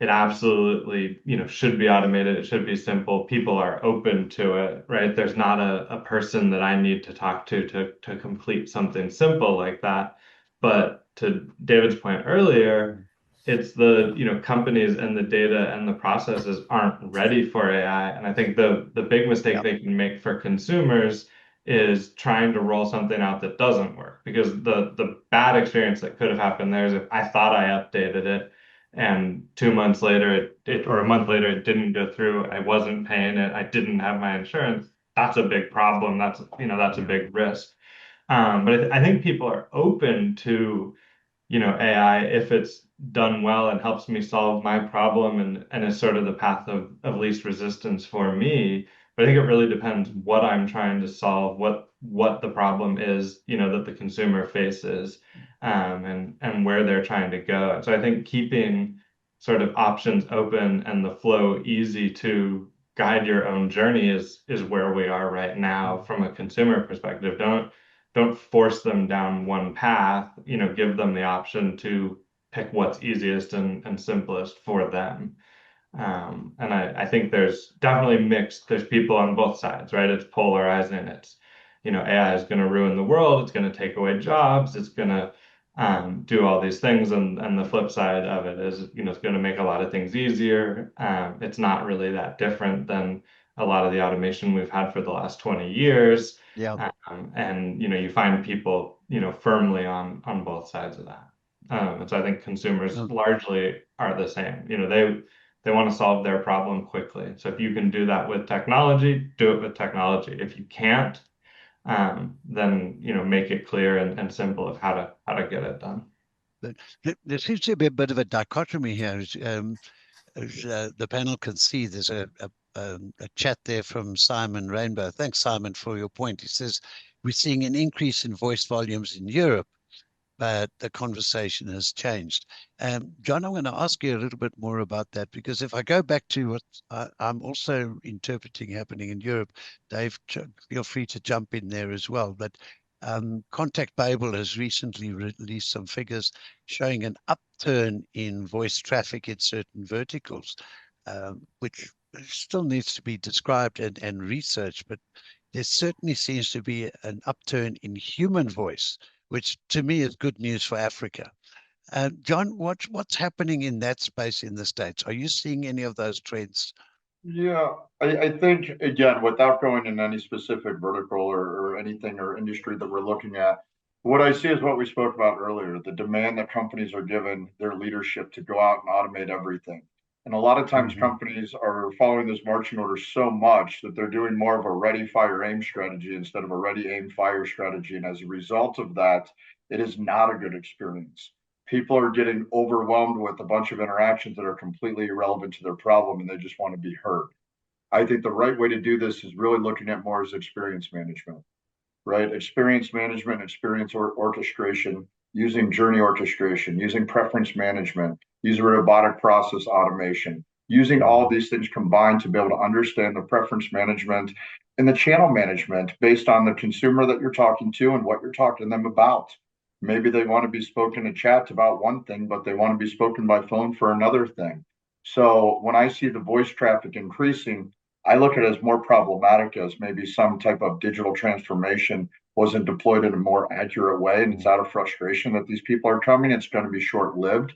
S4: it absolutely, should be automated. It should be simple. People are open to it, right? There's not a person that I need to talk to complete something simple like that. But to David's point earlier, it's the, companies and the data and the processes aren't ready for AI. And I think the big mistake they can make for consumers is trying to roll something out that doesn't work. Because the bad experience that could have happened there is if I thought I updated it and 2 months later or a month later it didn't go through, I wasn't paying it, I didn't have my insurance. That's a big problem. That's a big risk. But I think people are open to AI if it's done well and helps me solve my problem and is sort of the path of least resistance for me. But I think it really depends what I'm trying to solve, what the problem is, that the consumer faces, and where they're trying to go. And so I think keeping sort of options open and the flow easy to guide your own journey is where we are right now from a consumer perspective. Don't force them down one path, give them the option to pick what's easiest and simplest for them. And I think there's definitely there's people on both sides, right? It's polarizing. AI is going to ruin the world. It's going to take away jobs. It's going to do all these things. And the flip side of it is, it's going to make a lot of things easier. It's not really that different than a lot of the automation we've had for the last 20 years.
S7: Yeah.
S4: And you find people firmly on both sides of that. And so I think consumers largely are the same. They want to solve their problem quickly. So if you can do that with technology, do it with technology. If you can't, then make it clear and simple of how to get it done.
S7: There seems to be a bit of a dichotomy here. As the panel can see, there's a chat there from Simon Rainbow. Thanks, Simon, for your point. He says, we're seeing an increase in voice volumes in Europe, but the conversation has changed. John, I'm going to ask you a little bit more about that, because if I go back to what I'm also interpreting happening in Europe, Dave, feel free to jump in there as well. But Contact Babel has recently released some figures showing an upturn in voice traffic in certain verticals, which still needs to be described and researched, but there certainly seems to be an upturn in human voice, which to me is good news for Africa. John, what's happening in that space in the States? Are you seeing any of those trends?
S5: Yeah, I think, again, without going in any specific vertical or anything or industry that we're looking at, what I see is what we spoke about earlier, the demand that companies are given their leadership to go out and automate everything. And a lot of times companies are following this marching order so much that they're doing more of a ready, fire, aim strategy instead of a ready, aim, fire strategy. And as a result of that, it is not a good experience. People are getting overwhelmed with a bunch of interactions that are completely irrelevant to their problem and they just want to be heard. I think the right way to do this is really looking at more as experience management, right? Experience management, orchestration, using journey orchestration, using preference management, using robotic process automation, using all of these things combined to be able to understand the preference management and the channel management based on the consumer that you're talking to and what you're talking to them about. Maybe they want to be spoken in chat about one thing, but they want to be spoken by phone for another thing. So when I see the voice traffic increasing, I look at it as more problematic, as maybe some type of digital transformation wasn't deployed in a more accurate way. And it's out of frustration that these people are coming. It's going to be short lived.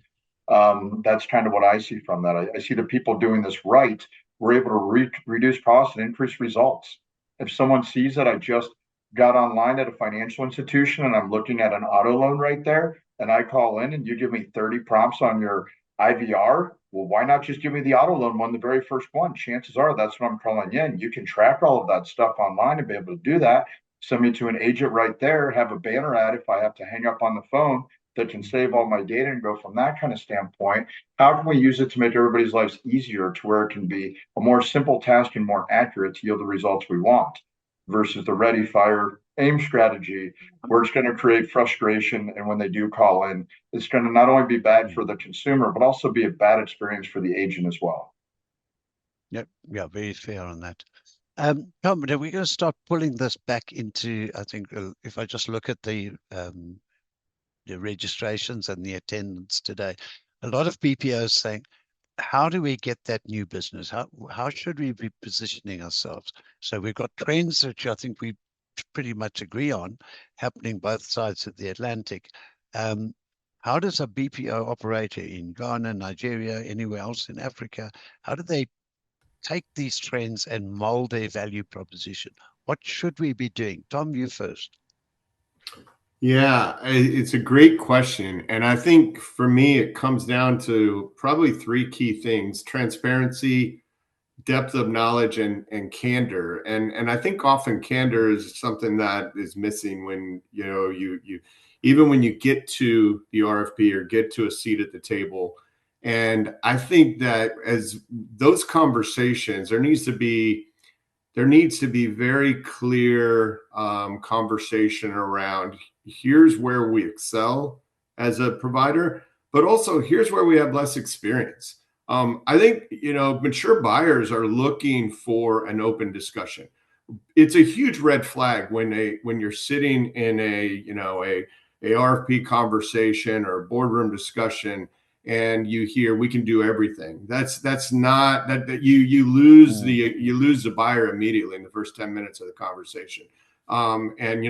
S5: That's kind of what I see from that. I see the people doing this right. We're able to reduce costs and increase results. If someone sees that I just got online at a financial institution and I'm looking at an auto loan right there, and I call in and you give me 30 prompts on your IVR, well, why not just give me the auto loan one, the very first one? Chances are that's what I'm calling in. You can track all of that stuff online and be able to do that. Send me to an agent right there, have a banner ad if I have to hang up on the phone that can save all my data and go from that kind of standpoint. How can we use it to make everybody's lives easier to where it can be a more simple task and more accurate to yield the results we want versus the ready, fire, aim strategy where it's going to create frustration. And when they do call in, it's going to not only be bad for the consumer, but also be a bad experience for the agent as well.
S7: Yep. Yeah, very fair on that. Tom, are we going to start pulling this back into, I think, if I just look at the registrations and the attendance today, a lot of BPOs saying, how do we get that new business? How should we be positioning ourselves? So we've got trends which I think we pretty much agree on happening both sides of the Atlantic. how does a BPO operator in Ghana, Nigeria, anywhere else in Africa, how do they take these trends and mold their value proposition? What should we be doing? Tom, you first.
S6: Yeah, it's a great question. And I think for me, it comes down to probably three key things: transparency, depth of knowledge, and candor. And I think often candor is something that is missing when, you even when you get to the RFP or get to a seat at the table. And I think that as those conversations, there needs to be very clear conversation around, here's where we excel as a provider, but also here's where we have less experience. I think, mature buyers are looking for an open discussion. It's a huge red flag when you're sitting in a RFP conversation or a boardroom discussion and you hear we can do everything. That's not that you lose the buyer immediately in the first 10 minutes of the conversation. And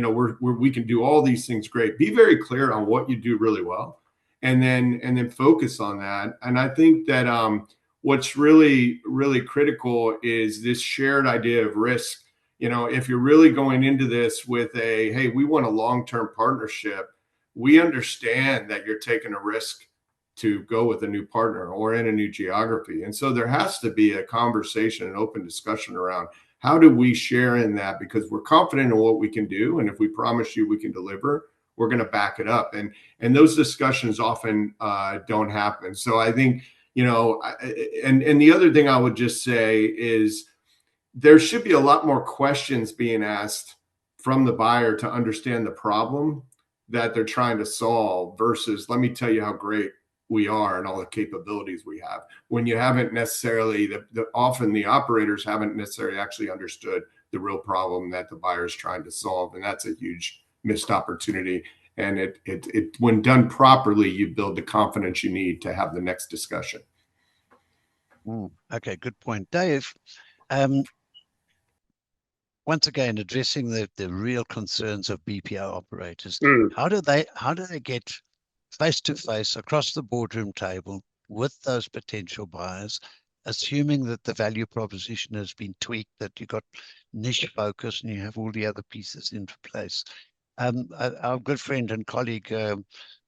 S6: we can do all these things great. Be very clear on what you do really well, and then focus on that. And I think that what's really, really critical is this shared idea of risk. If you're really going into this with hey, we want a long-term partnership, we understand that you're taking a risk to go with a new partner or in a new geography. And so there has to be a conversation, an open discussion around how do we share in that, because we're confident in what we can do. And if we promise you we can deliver, we're going to back it up. And those discussions often don't happen. So I think, and the other thing I would just say is there should be a lot more questions being asked from the buyer to understand the problem that they're trying to solve versus, let me tell you how great we are and all the capabilities we have, when you haven't necessarily, often the operators haven't necessarily actually understood the real problem that the buyer is trying to solve. And that's a huge missed opportunity. And it when done properly, you build the confidence you need to have the next discussion.
S7: Okay, good point. Dave, once again, addressing the real concerns of BPO operators, how do they get face to face across the boardroom table with those potential buyers, assuming that the value proposition has been tweaked, that you got niche focus and you have all the other pieces into place? Our good friend and colleague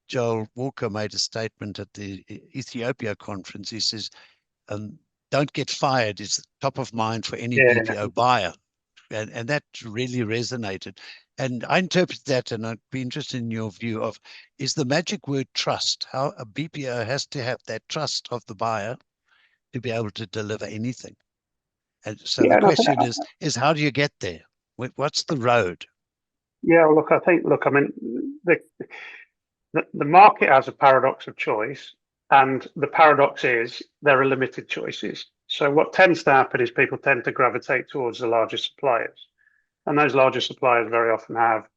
S7: Joel Walker made a statement at the Ethiopia conference. He says, "Don't get fired" is top of mind for any BPO buyer. And that really resonated. And I interpret that, and I'd be interested in your view of, is the magic word trust, how a BPO has to have that trust of the buyer to be able to deliver anything. And so the question is how do you get there? What's the road?
S3: Yeah, I mean, the market has a paradox of choice, and the paradox is there are limited choices. So what tends to happen is people tend to gravitate towards the larger suppliers, and those larger suppliers very often have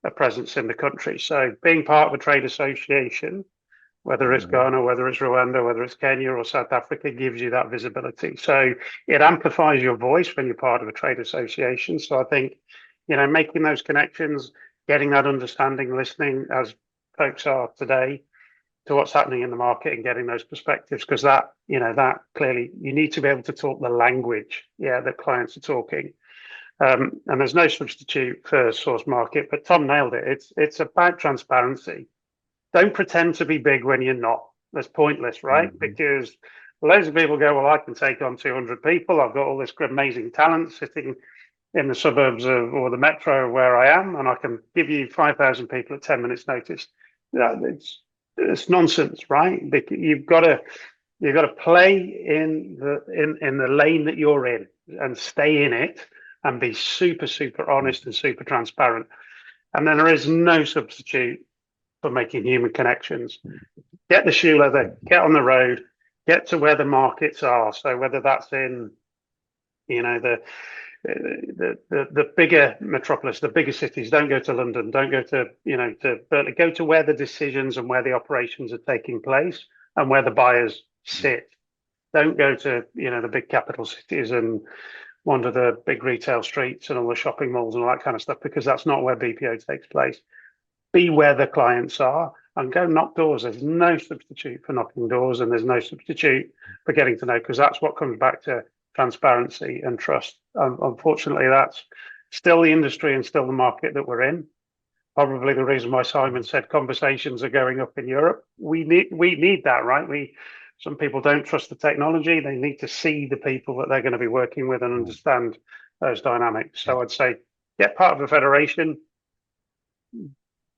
S3: a presence in the country. So being part of a trade association, whether it's Ghana, whether it's Rwanda, whether it's Kenya or South Africa, gives you that visibility. So it amplifies your voice when you're part of a trade association. So I think, making those connections, getting that understanding, listening as folks are today to what's happening in the market and getting those perspectives, because that clearly you need to be able to talk the language, that clients are talking. And there's no substitute for source market, but Tom nailed it. It's about transparency. Don't pretend to be big when you're not. That's pointless, right? Because loads of people go, well, I can take on 200 people. I've got all this amazing talent sitting in the suburbs or the metro where I am, and I can give you 5,000 people at 10 minutes notice. It's nonsense, right? You've got to play in the lane that you're in and stay in it and be super, super honest and super transparent. And then there is no substitute for making human connections. Get the shoe leather, get on the road, get to where the markets are. So whether that's in, the bigger metropolis, the bigger cities, don't go to London, don't go to, Berkeley, go to where the decisions and where the operations are taking place and where the buyers sit. Don't go to, the big capital cities and wander the big retail streets and all the shopping malls and all that kind of stuff, because that's not where BPO takes place. Be where the clients are and go knock doors. There's no substitute for knocking doors, and there's no substitute for getting to know, because that's what comes back to transparency and trust. Unfortunately, that's still the industry and still the market that we're in. Probably the reason why Simon said conversations are going up in Europe. We need that, right? Some people don't trust the technology. They need to see the people that they're going to be working with and understand those dynamics. So I'd say get part of a federation,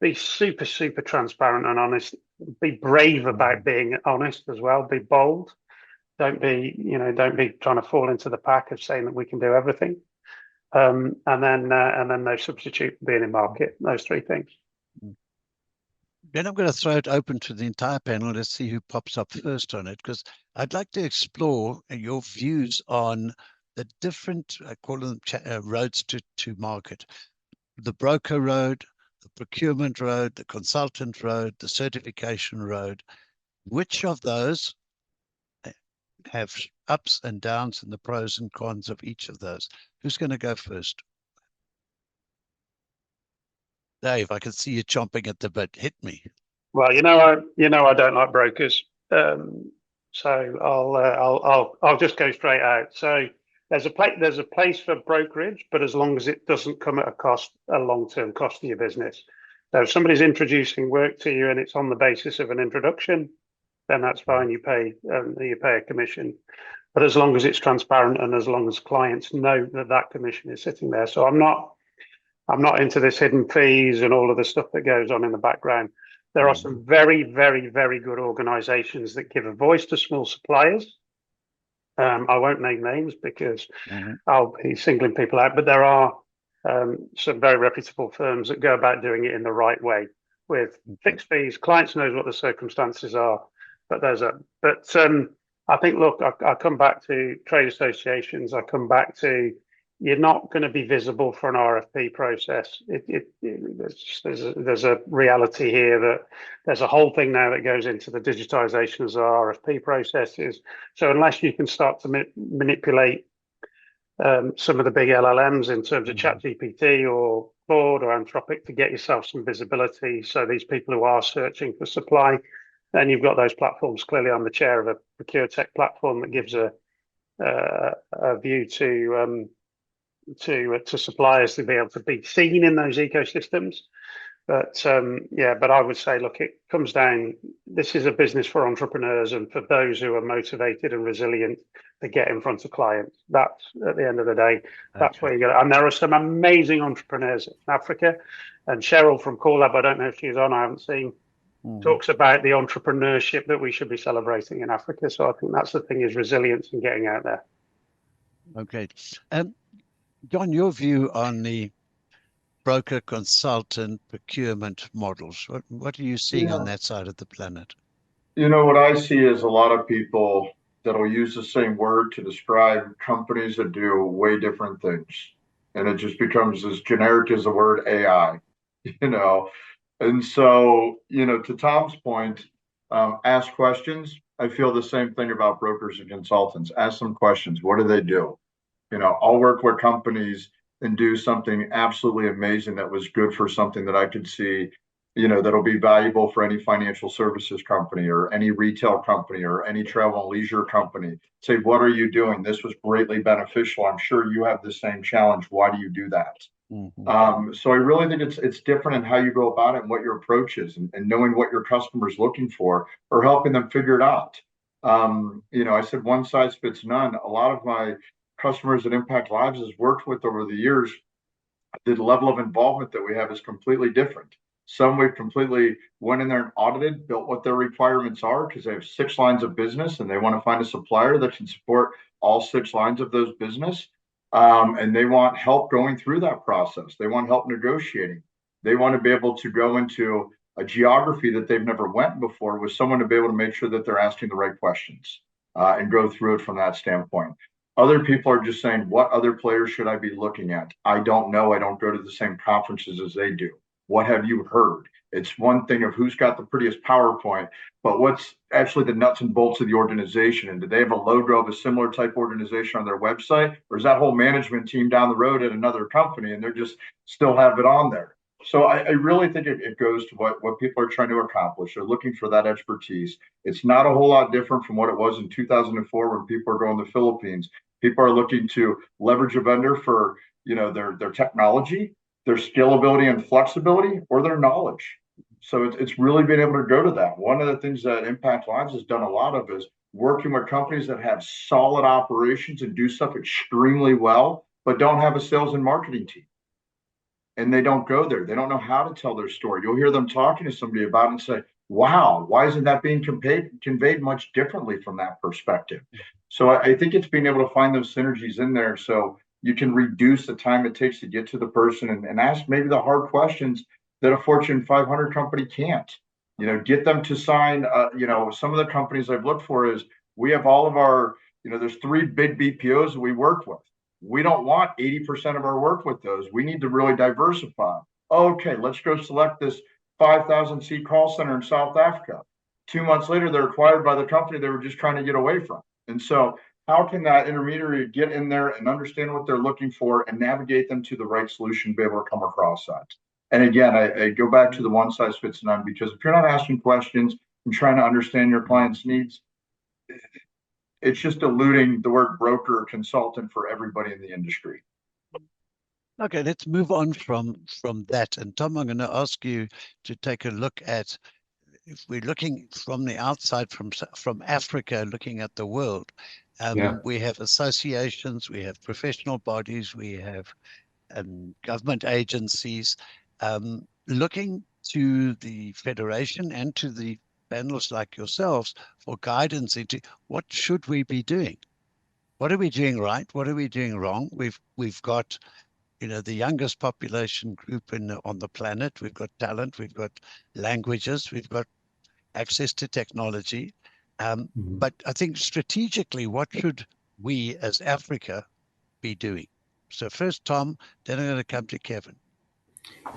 S3: be super, super transparent and honest, be brave about being honest as well, be bold. Don't be trying to fall into the pack of saying that we can do everything. And then no substitute for being in market, those three things.
S7: Then I'm going to throw it open to the entire panel. Let's see who pops up first on it, because I'd like to explore your views on the different, I call them roads to market. The broker road, the procurement road, the consultant road, the certification road. Which of those have ups and downs and the pros and cons of each of those? Who's going to go first? Dave, I can see you chomping at the bit. Hit me.
S3: Well, I don't like brokers, so I'll just go straight out. So there's a place for brokerage, but as long as it doesn't come at a long-term cost to your business. So if somebody's introducing work to you and it's on the basis of an introduction, then that's fine. You pay a commission, but as long as it's transparent and as long as clients know that commission is sitting there. So I'm not into this hidden fees and all of the stuff that goes on in the background. There are some very, very, very good organizations that give a voice to small suppliers. I won't name names because I'll be singling people out, but there are some very reputable firms that go about doing it in the right way with fixed fees. Clients knows what the circumstances are, but I think, look, I come back to trade associations. I come back to, you're not going to be visible for an RFP process. There's a reality here that there's a whole thing now that goes into the digitization of RFP processes. So unless you can start to manipulate some of the big LLMs in terms of ChatGPT or Claude or Anthropic to get yourself some visibility, so these people who are searching for supply, then you've got those platforms. Clearly, I'm the chair of a Procure Tech platform that gives a view to suppliers to be able to be seen in those ecosystems. But I would say, look, it comes down, this is a business for entrepreneurs and for those who are motivated and resilient to get in front of clients. That's, at the end of the day, that's where you get it. And there are some amazing entrepreneurs in Africa. And Cheryl from CallLab, I don't know if she's on, I haven't seen, talks about the entrepreneurship that we should be celebrating in Africa. So I think that's the thing, is resilience and getting out there.
S7: Okay. John, your view on the broker, consultant, procurement models. What are you seeing on that side of the planet?
S5: What I see is a lot of people that'll use the same word to describe companies that do way different things. And it just becomes as generic as the word AI, And so, to Tom's point, ask questions. I feel the same thing about brokers and consultants. Ask them questions. What do they do? I'll work with companies and do something absolutely amazing that was good for something that I could see, that'll be valuable for any financial services company or any retail company or any travel and leisure company. Say, what are you doing? This was greatly beneficial. I'm sure you have the same challenge. Why do you do that? So I really think it's different in how you go about it and what your approach is, and knowing what your customer's looking for or helping them figure it out. I said one size fits none. A lot of my customers that Impact Lives has worked with over the years, the level of involvement that we have is completely different. Some we've completely went in there and audited, built what their requirements are because they have 6 lines of business and they want to find a supplier that can support all 6 lines of those business. And they want help going through that process. They want help negotiating. They want to be able to go into a geography that they've never went before with someone to be able to make sure that they're asking the right questions and go through it from that standpoint. Other people are just saying, what other players should I be looking at? I don't know. I don't go to the same conferences as they do. What have you heard? It's one thing of who's got the prettiest PowerPoint, but what's actually the nuts and bolts of the organization? And do they have a logo of a similar type organization on their website? Or is that whole management team down the road at another company and they're just still have it on there? So I really think it goes to what people are trying to accomplish. They're looking for that expertise. It's not a whole lot different from what it was in 2004 when people are going to the Philippines. People are looking to leverage a vendor for, their technology, their scalability and flexibility, or their knowledge. So it's really being able to go to that. One of the things that Impact Lives has done a lot of is working with companies that have solid operations and do stuff extremely well, but don't have a sales and marketing team, and they don't go there. They don't know how to tell their story. You'll hear them talking to somebody about it and say, wow, why isn't that being conveyed much differently from that perspective? So I think it's being able to find those synergies in there so you can reduce the time it takes to get to the person and ask maybe the hard questions that a Fortune 500 company can't. Get them to sign, some of the companies I've looked for is we have all of our, there's 3 big BPOs that we work with. We don't want 80% of our work with those. We need to really diversify. Okay, let's go select this 5,000 seat call center in South Africa. 2 months later, they're acquired by the company they were just trying to get away from. And so how can that intermediary get in there and understand what they're looking for and navigate them to the right solution, be able to come across that? And again, I go back to the one size fits none, because if you're not asking questions and trying to understand your client's needs, it's just diluting the word broker or consultant for everybody in the industry.
S7: Okay, let's move on from that. And Tom, I'm going to ask you to take a look at, if we're looking from the outside, from Africa, looking at the world, we have associations, we have professional bodies, we have government agencies looking to the Federation and to the panelists like yourselves for guidance into what should we be doing? What are we doing right? What are we doing wrong? We've got, the youngest population group on the planet. We've got talent, we've got languages, we've got access to technology. But I think strategically, what should we as Africa be doing? So first, Tom, then I'm going to come to Kevin.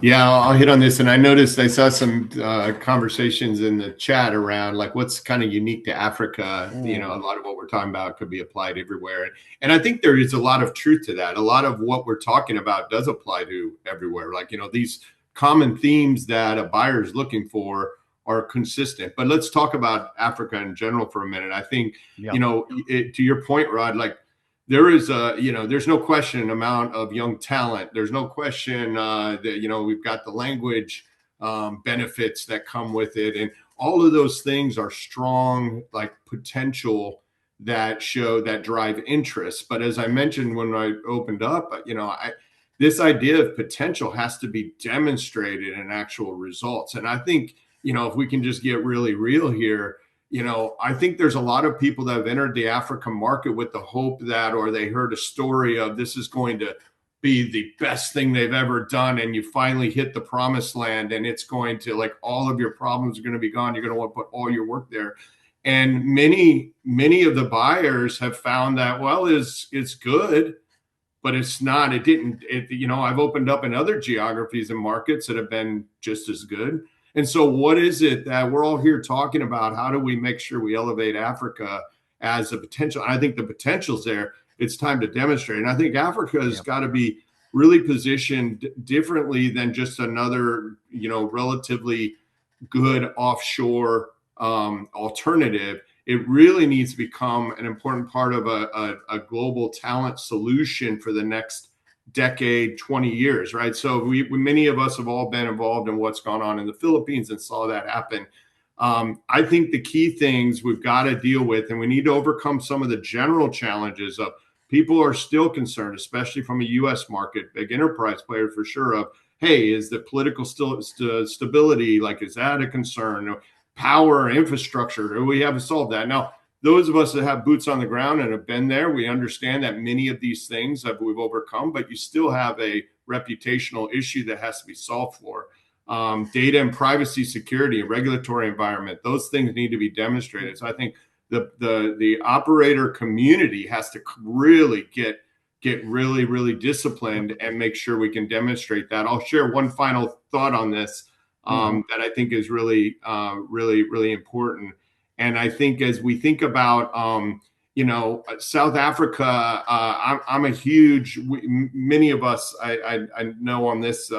S6: Yeah, I'll hit on this. And I noticed I saw some conversations in the chat around like what's kind of unique to Africa. A lot of what we're talking about could be applied everywhere. And I think there is a lot of truth to that. A lot of what we're talking about does apply to everywhere. Like, these common themes that a buyer is looking for are consistent. But let's talk about Africa in general for a minute. I think, to your point, Rod, like, there is there's no question an amount of young talent. There's no question that, we've got the language benefits that come with it. And all of those things are strong, like potential that drive interest. But as I mentioned, when I opened up, this idea of potential has to be demonstrated in actual results. And I think, if we can just get really real here, I think there's a lot of people that have entered the African market with the hope that, or they heard a story of this is going to be the best thing they've ever done. And you finally hit the promised land and it's going to, like, all of your problems are going to be gone. You're going to want to put all your work there. And many of the buyers have found that, well, it's good, but it's not, I've opened up in other geographies and markets that have been just as good. And so what is it that we're all here talking about? How do we make sure we elevate Africa as a potential? And I think the potential's there. It's time to demonstrate. And I think Africa has got to be really positioned differently than just another, relatively good offshore alternative. It really needs to become an important part of a global talent solution for the next decade, 20 years, right? So many of us have all been involved in what's gone on in the Philippines and saw that happen. I think the key things we've got to deal with, and we need to overcome some of the general challenges of people are still concerned, especially from a U.S. market, big enterprise players for sure, of, hey, is the political stability, like, is that a concern? Power, infrastructure, do we haven't solved that? Now, those of us that have boots on the ground and have been there, we understand that many of these things we've overcome, but you still have a reputational issue that has to be solved for. Data and privacy, security, and regulatory environment, those things need to be demonstrated. So I think the operator community has to really get really, really disciplined and make sure we can demonstrate that. I'll share one final thought on this that I think is really, really, really important. And I think as we think about, South Africa, I'm a huge, many of us I know on this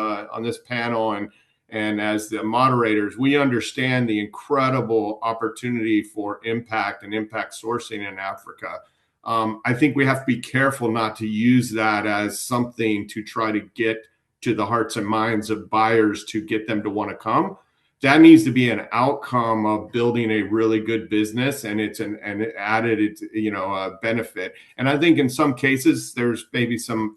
S6: panel and as the moderators, we understand the incredible opportunity for impact and impact sourcing in Africa. I think we have to be careful not to use that as something to try to get to the hearts and minds of buyers to get them to want to come. That needs to be an outcome of building a really good business, and it's an added benefit. And I think in some cases there's maybe some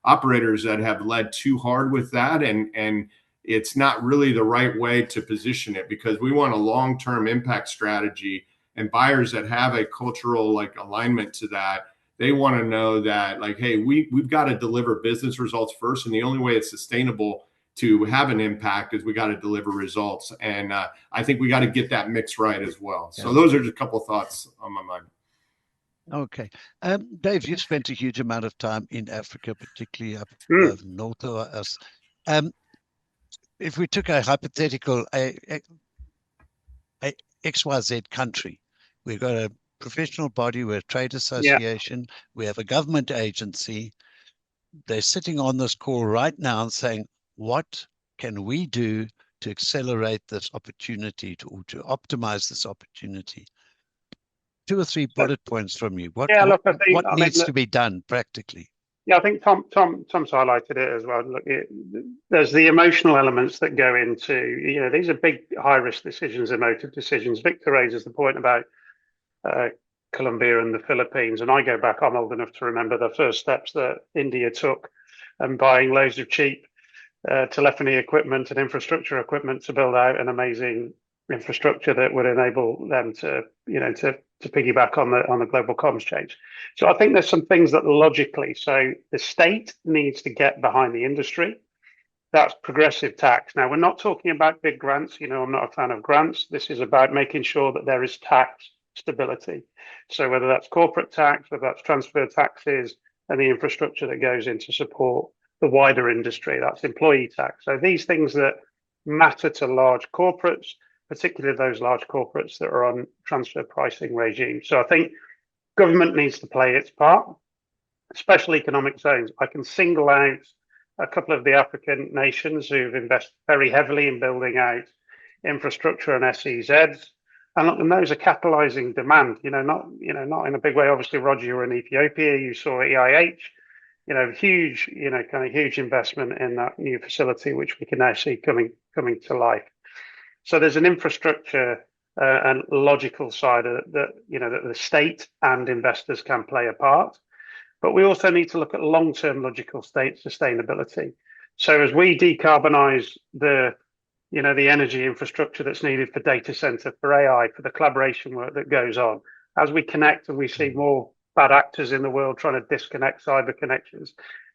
S6: operators that have led too hard with that, and it's not really the right way to position it, because we want a long-term impact strategy, and buyers that have a cultural alignment to that, they want to know that hey, we've got to deliver business results first, and the only way it's sustainable to have an impact is we got to deliver results. And I think we got to get that mix right as well. Yeah. So those are just a couple of thoughts on my mind.
S7: Okay. Dave, you've spent a huge amount of time in Africa, particularly up north of us. If we took a hypothetical a XYZ country, we've got a professional body, we're a trade association, we have a government agency. They're sitting on this call right now and saying, what can we do to accelerate this opportunity, to optimize this opportunity? 2 or 3 bullet points from you. What needs to be done practically?
S3: Yeah, I think Tom's highlighted it as well. Look, there's the emotional elements that go into, these are big, high-risk decisions, emotive decisions. Victor raises the point about Colombia and the Philippines, and I go back, I'm old enough to remember the first steps that India took and buying loads of cheap telephony equipment and infrastructure equipment to build out an amazing infrastructure that would enable them to piggyback on the global comms change. So I think there's some things that logically, so the state needs to get behind the industry. That's progressive tax. Now, we're not talking about big grants. I'm not a fan of grants. This is about making sure that there is tax stability. So whether that's corporate tax, whether that's transfer taxes, and the infrastructure that goes in to support the wider industry, that's employee tax. So these things that matter to large corporates, particularly those large corporates that are on transfer pricing regimes. So I think government needs to play its part. Special economic zones. I can single out a couple of the African nations who've invested very heavily in building out infrastructure and SEZs. And look, and those are catalyzing demand, not in a big way. Obviously, Roger, you're in Ethiopia, you saw EIH, huge, kind of huge investment in that new facility, which we can now see coming to life. So there's an infrastructure and logical side of that the state and investors can play a part. But we also need to look at long-term logical state sustainability. So as we decarbonize the energy infrastructure that's needed for data center, for AI, for the collaboration work that goes on, as we connect and we see more bad actors in the world trying to disconnect cyber connections,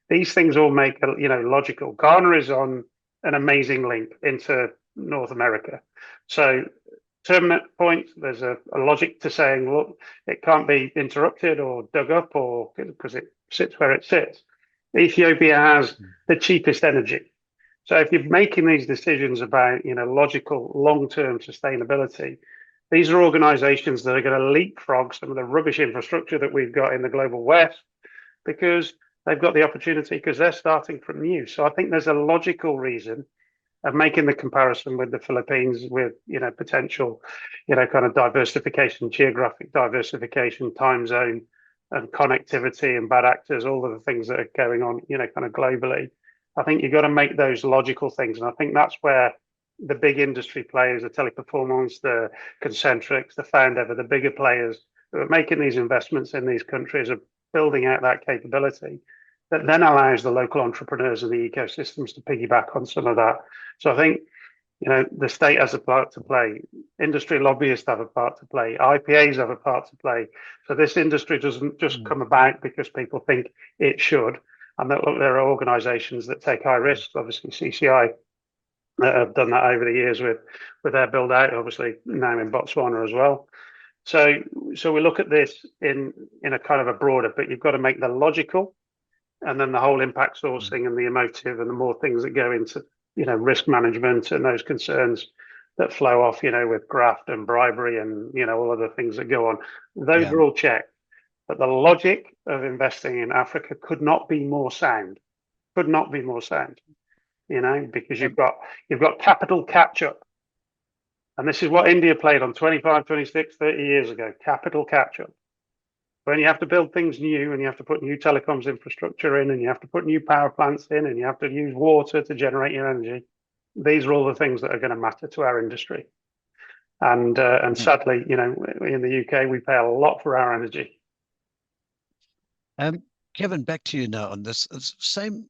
S3: these things all make logical. Ghana is on an amazing link into North America. So terminate point, there's a logic to saying, look, it can't be interrupted or dug up or because it sits where it sits. Ethiopia has the cheapest energy. So if you're making these decisions about, logical long-term sustainability, these are organizations that are going to leapfrog some of the rubbish infrastructure that we've got in the global West because they've got the opportunity because they're starting from new. So I think there's a logical reason of making the comparison with the Philippines with, potential, kind of diversification, geographic diversification, time zone and connectivity and bad actors, all of the things that are going on, kind of globally. I think you've got to make those logical things. And I think that's where the big industry players, the Teleperformance, the Concentrics, the Foundever, the bigger players who are making these investments in these countries are building out that capability that then allows the local entrepreneurs and the ecosystems to piggyback on some of that. So I think, the state has a part to play. Industry lobbyists have a part to play. IPAs have a part to play. So this industry doesn't just come about because people think it should. And that, look, there are organizations that take high risks. Obviously, CCI have done that over the years with their build out, obviously now in Botswana as well. So we look at this in a kind of a broader, but you've got to make the logical and then the whole impact sourcing and the emotive and the more things that go into, risk management and those concerns that flow off, with graft and bribery and, all other things that go on. Those are all checked. But the logic of investing in Africa could not be more sound. Could not be more sound. Because you've got capital catch up. And this is what India played on 25, 26, 30 years ago, capital catch up. When you have to build things new and you have to put new telecoms infrastructure in and you have to put new power plants in and you have to use water to generate your energy, these are all the things that are going to matter to our industry. And sadly, in the UK, we pay a lot for our energy.
S7: Kevin, back to you now on this. Same,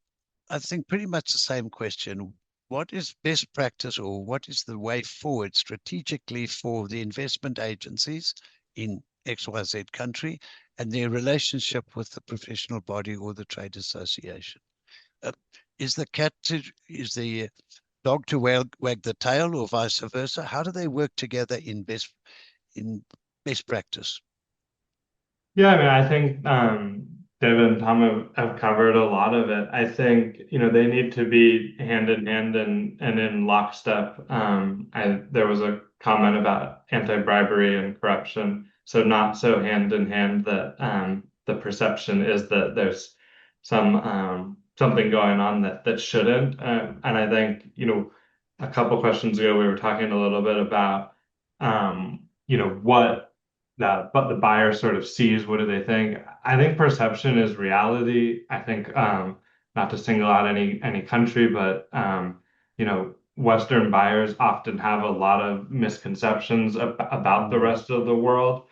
S7: I think pretty much the same question. What is best practice, or what is the way forward strategically for the investment agencies in XYZ country and their relationship with the professional body or the trade association? Is the dog to wag the tail, or vice versa? How do they work together in best practice?
S4: Yeah, I mean, I think David and Tom have covered a lot of it. I think, they need to be hand in hand and in lockstep. There was a comment about anti-bribery and corruption. So not so hand in hand that the perception is that there's something going on that shouldn't. And I think, a couple questions ago, we were talking a little bit about, what the buyer sort of sees. What do they think? I think perception is reality. I think, not to single out any country, but, Western buyers often have a lot of misconceptions about the rest of the world.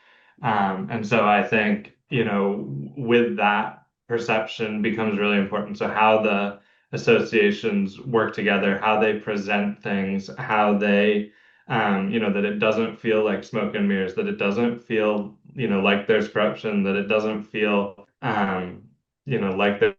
S4: And so I think, with that, perception becomes really important. So how the associations work together, how they present things, how they, that it doesn't feel like smoke and mirrors, that it doesn't feel, like there's corruption, that it doesn't feel, like they're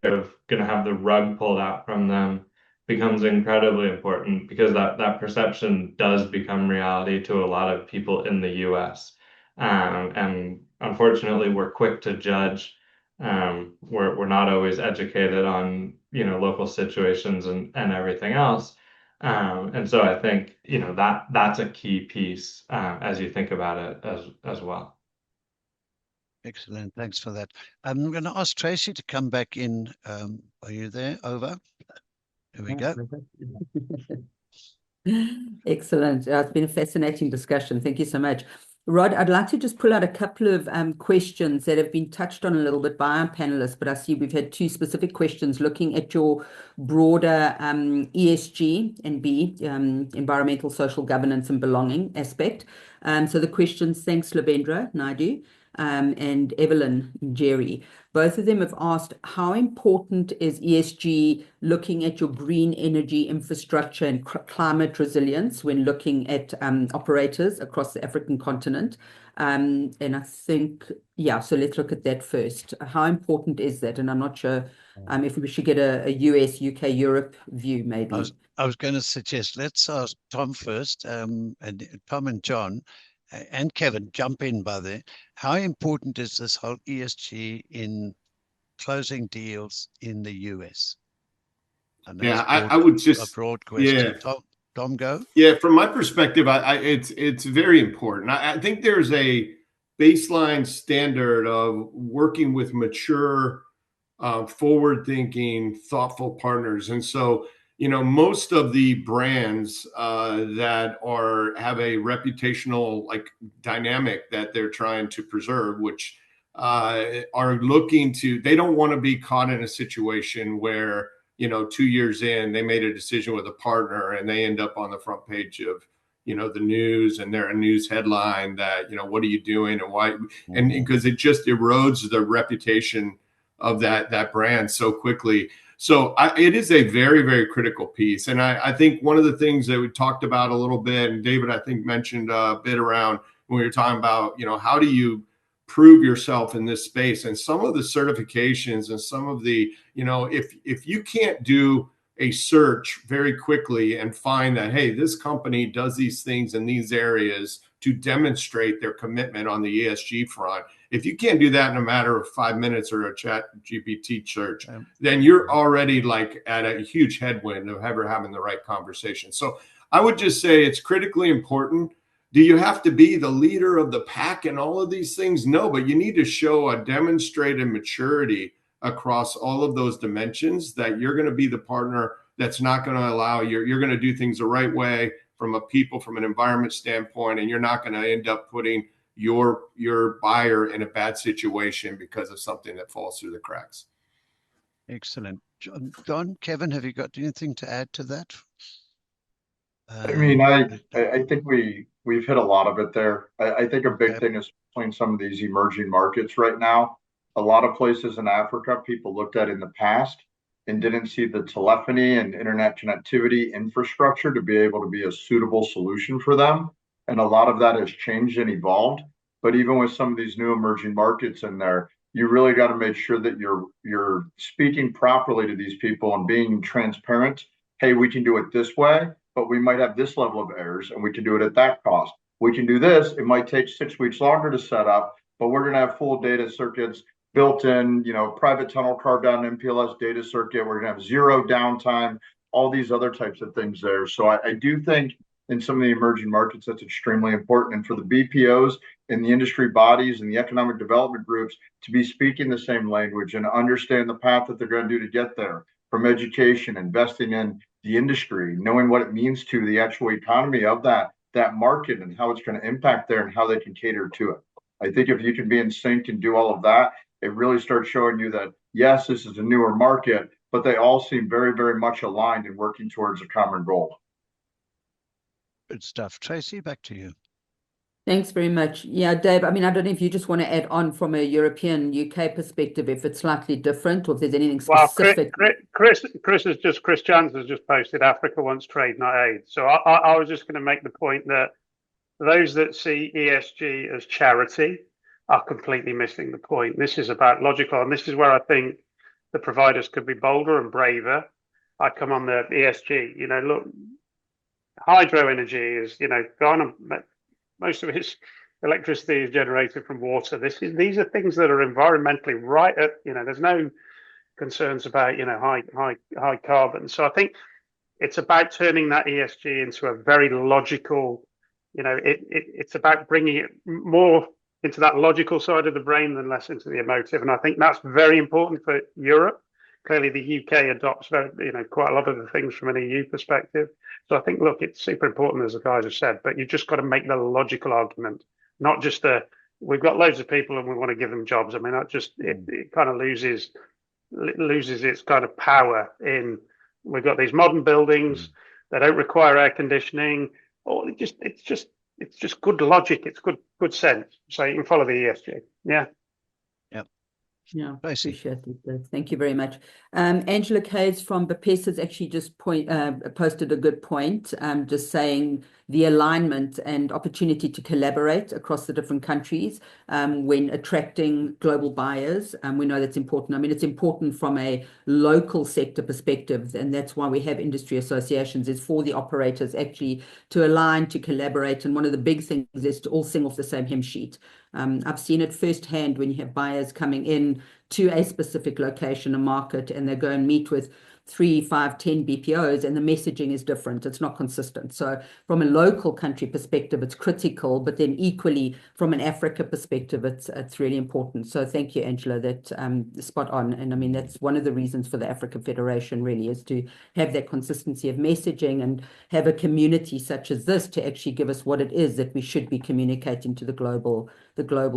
S4: going to have the rug pulled out from them, becomes incredibly important, because that perception does become reality to a lot of people in the US. And unfortunately, we're quick to judge. We're not always educated on, local situations and everything else. And so I think, that's a key piece as you think about it as well.
S7: Excellent. Thanks for that. I'm going to ask Tracy to come back in. Are you there? Over. Here we go.
S1: Excellent. It's been a fascinating discussion. Thank you so much. Rod, I'd like to just pull out a couple of questions that have been touched on a little bit by our panelists, but I see we've had two specific questions looking at your broader ESG and environmental, social governance and belonging aspect. So the questions, thanks Lavendra Naidu and Evelyn Jerry. Both of them have asked, how important is ESG looking at your green energy infrastructure and climate resilience when looking at operators across the African continent? And I think, so let's look at that first. How important is that? And I'm not sure if we should get a US, UK, Europe view, maybe.
S7: I was going to suggest, let's ask Tom first, and Tom and John, and Kevin, jump in by there. How important is this whole ESG in closing deals in the US?
S6: I would just
S7: a broad question. Yeah. Tom, go.
S6: Yeah, from my perspective, it's very important. I think there's a baseline standard of working with mature, forward-thinking, thoughtful partners, and so most of the brands that have a reputational dynamic that they're trying to preserve, which are looking to, they don't want to be caught in a situation where 2 years in they made a decision with a partner and they end up on the front page of the news, and they're a news headline that what are you doing and why, and because it just erodes the reputation of that brand so quickly. So it is a very, very critical piece. And I think one of the things that we talked about a little bit, and David, I think, mentioned a bit around when we were talking about, how do you prove yourself in this space? And some of the certifications and some of the, if you can't do a search very quickly and find that, hey, this company does these things in these areas to demonstrate their commitment on the ESG front. If you can't do that in a matter of 5 minutes or a chat GPT search, then you're already at a huge headwind of ever having the right conversation. So I would just say it's critically important. Do you have to be the leader of the pack and all of these things? No, but you need to show a demonstrated maturity across all of those dimensions, that you're going to be the partner that's not going to allow you're going to do things the right way from an environment standpoint, and you're not going to end up putting your buyer in a bad situation because of something that falls through the cracks.
S7: Excellent. John, Kevin, have you got anything to add to that?
S5: I mean, I think we've hit a lot of it there. I think a big thing is playing some of these emerging markets right now. A lot of places in Africa, people looked at in the past and didn't see the telephony and internet connectivity infrastructure to be able to be a suitable solution for them. And a lot of that has changed and evolved. But even with some of these new emerging markets in there, you really got to make sure that you're speaking properly to these people and being transparent. Hey, we can do it this way, but we might have this level of errors and we can do it at that cost. We can do this. It might take 6 weeks longer to set up, but we're going to have full data circuits built in, private tunnel carved out an MPLS data circuit. We're going to have zero downtime, all these other types of things there. So I do think in some of the emerging markets, that's extremely important. And for the BPOs and the industry bodies and the economic development groups to be speaking the same language and understand the path that they're going to do to get there, from education, investing in the industry, knowing what it means to the actual economy of that market and how it's going to impact there and how they can cater to it. I think if you can be in sync and do all of that, it really starts showing you that, yes, this is a newer market, but they all seem very, very much aligned and working towards a common goal.
S7: Good stuff. Tracy, back to you.
S1: Thanks very much. Yeah, Dave, I mean, I don't know if you just want to add on from a European UK perspective, if it's slightly different or if there's anything specific.
S3: Well, Chris Jans has just posted Africa wants trade, not aid. So I was just going to make the point that those that see ESG as charity are completely missing the point. This is about logical, and this is where I think the providers could be bolder and braver. I come on the ESG, look, hydro energy is, Ghana, most of its electricity is generated from water. These are things that are environmentally right at, there's no concerns about, high carbon. So I think it's about turning that ESG into a very logical, it's about bringing it more into that logical side of the brain than less into the emotive. And I think that's very important for Europe. Clearly, the UK adopts quite a lot of the things from an EU perspective. So I think, look, it's super important, as the guys have said, but you've just got to make the logical argument, not just we've got loads of people and we want to give them jobs. I mean, that just it kind of loses its kind of power in. We've got these modern buildings that don't require air conditioning. Or it's just good logic. It's good sense. So you can follow the ESG. Yeah.
S1: Yeah, I appreciate it. Thank you very much. Angela Caves from BPS has actually just posted a good point, just saying the alignment and opportunity to collaborate across the different countries when attracting global buyers. We know that's important. I mean, it's important from a local sector perspective, and that's why we have industry associations, is for the operators actually to align, to collaborate. And one of the big things is to all sing off the same hymn sheet. I've seen it firsthand when you have buyers coming in to a specific location, a market, and they go and meet with 3, 5, 10 BPOs, and the messaging is different. It's not consistent. So from a local country perspective, it's critical, but then equally from an Africa perspective, it's really important. So thank you, Angela, that spot on. And I mean, that's one of the reasons for the Africa Federation really, is to have that consistency of messaging and have a community such as this to actually give us what it is that we should be communicating to the global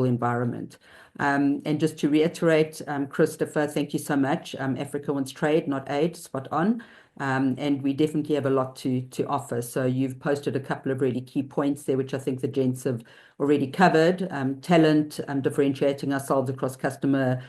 S1: environment. And just to reiterate, Christopher, thank you so much. Africa wants trade, not aid, spot on. And we definitely have a lot to offer. So you've posted a couple of really key points there, which I think the gents have already covered. Talent, differentiating ourselves across customer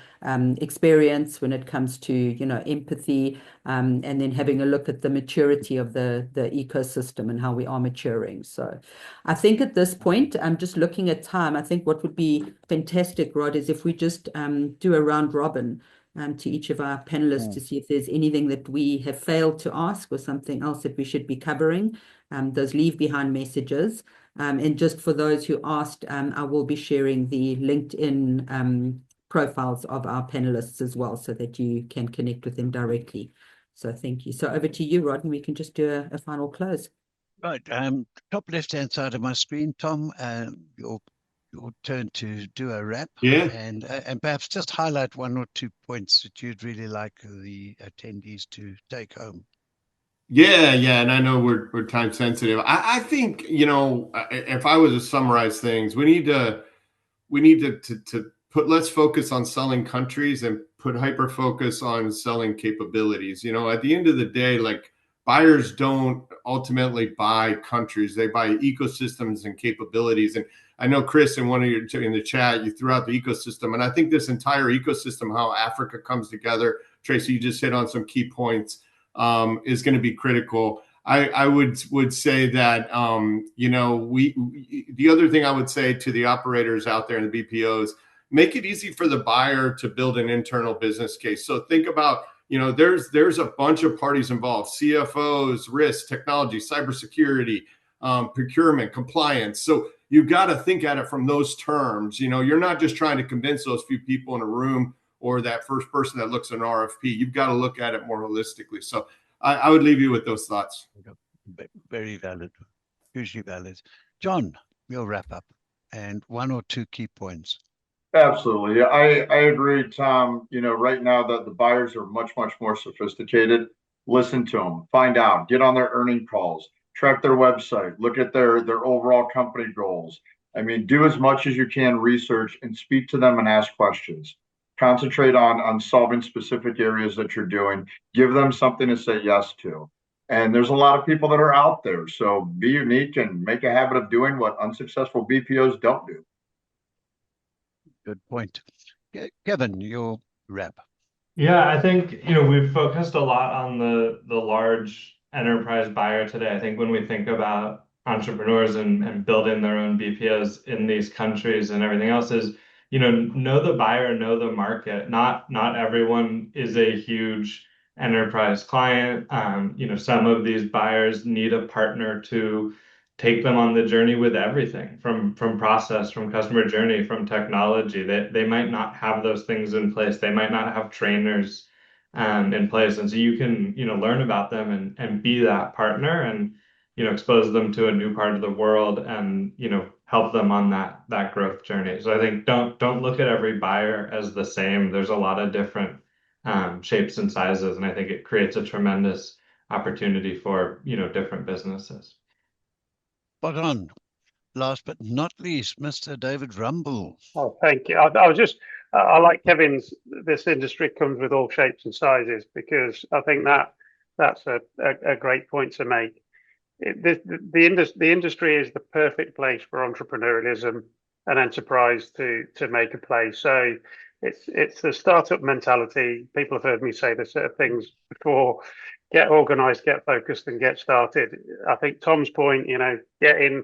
S1: experience when it comes to, empathy, and then having a look at the maturity of the ecosystem and how we are maturing. So I think at this point, I'm just looking at time. I think what would be fantastic, Rod, is if we just do a round robin to each of our panelists to see if there's anything that we have failed to ask or something else that we should be covering, those leave behind messages. And just for those who asked, I will be sharing the LinkedIn profiles of our panelists as well, so that you can connect with them directly. So thank you. So over to you, Rod, and we can just do a final close.
S7: Right. Top left-hand side of my screen, Tom, your turn to do a wrap
S6: Yeah.
S7: and perhaps just highlight one or two points that you'd really like the attendees to take home.
S6: Yeah, and I know we're time sensitive. I think, if I was to summarize things, we need to put less focus on selling countries and put hyper focus on selling capabilities. At the end of the day, like, buyers don't ultimately buy countries, they buy ecosystems and capabilities. And I know, Chris, in the chat, you threw out the ecosystem, and I think this entire ecosystem, how Africa comes together, Tracy, you just hit on some key points, is going to be critical. I would say that the other thing I would say to the operators out there in the BPOs, make it easy for the buyer to build an internal business case. So think about, there's a bunch of parties involved: CFOs, risk, technology, cybersecurity, procurement, compliance. So you've got to think at it from those terms. You're not just trying to convince those few people in a room or that first person that looks at an RFP. You've got to look at it more holistically. So I would leave you with those thoughts.
S7: Very valid, hugely valid. John, we'll wrap up and one or two key points.
S5: Absolutely. I agree, Tom. Right now that the buyers are much, much more sophisticated. Listen to them, find out, get on their earning calls, track their website, look at their overall company goals. I mean, do as much as you can research and speak to them and ask questions. Concentrate on solving specific areas that you're doing. Give them something to say yes to. And there's a lot of people that are out there. So be unique and make a habit of doing what unsuccessful BPOs don't do.
S7: Good point. Kevin, your wrap.
S4: Yeah, I think, we've focused a lot on the large enterprise buyer today. I think when we think about entrepreneurs and building their own BPOs in these countries and everything else is, know the buyer, know the market. Not everyone is a huge enterprise client. Some of these buyers need a partner to take them on the journey with everything from process, from customer journey, from technology. They might not have those things in place. They might not have trainers in place. And so you can, learn about them and be that partner and, expose them to a new part of the world and, help them on that growth journey. So I think don't look at every buyer as the same. There's a lot of different shapes and sizes, and I think it creates a tremendous opportunity for, different businesses.
S7: Spot on. Last but not least, Mr. David Rumble.
S3: Oh, thank you. I like Kevin's, this industry comes with all shapes and sizes, because I think that's a great point to make. The industry is the perfect place for entrepreneurialism and enterprise to make a play. So it's the startup mentality. People have heard me say this sort of things before. Get organized, get focused, and get started. I think Tom's point, get in,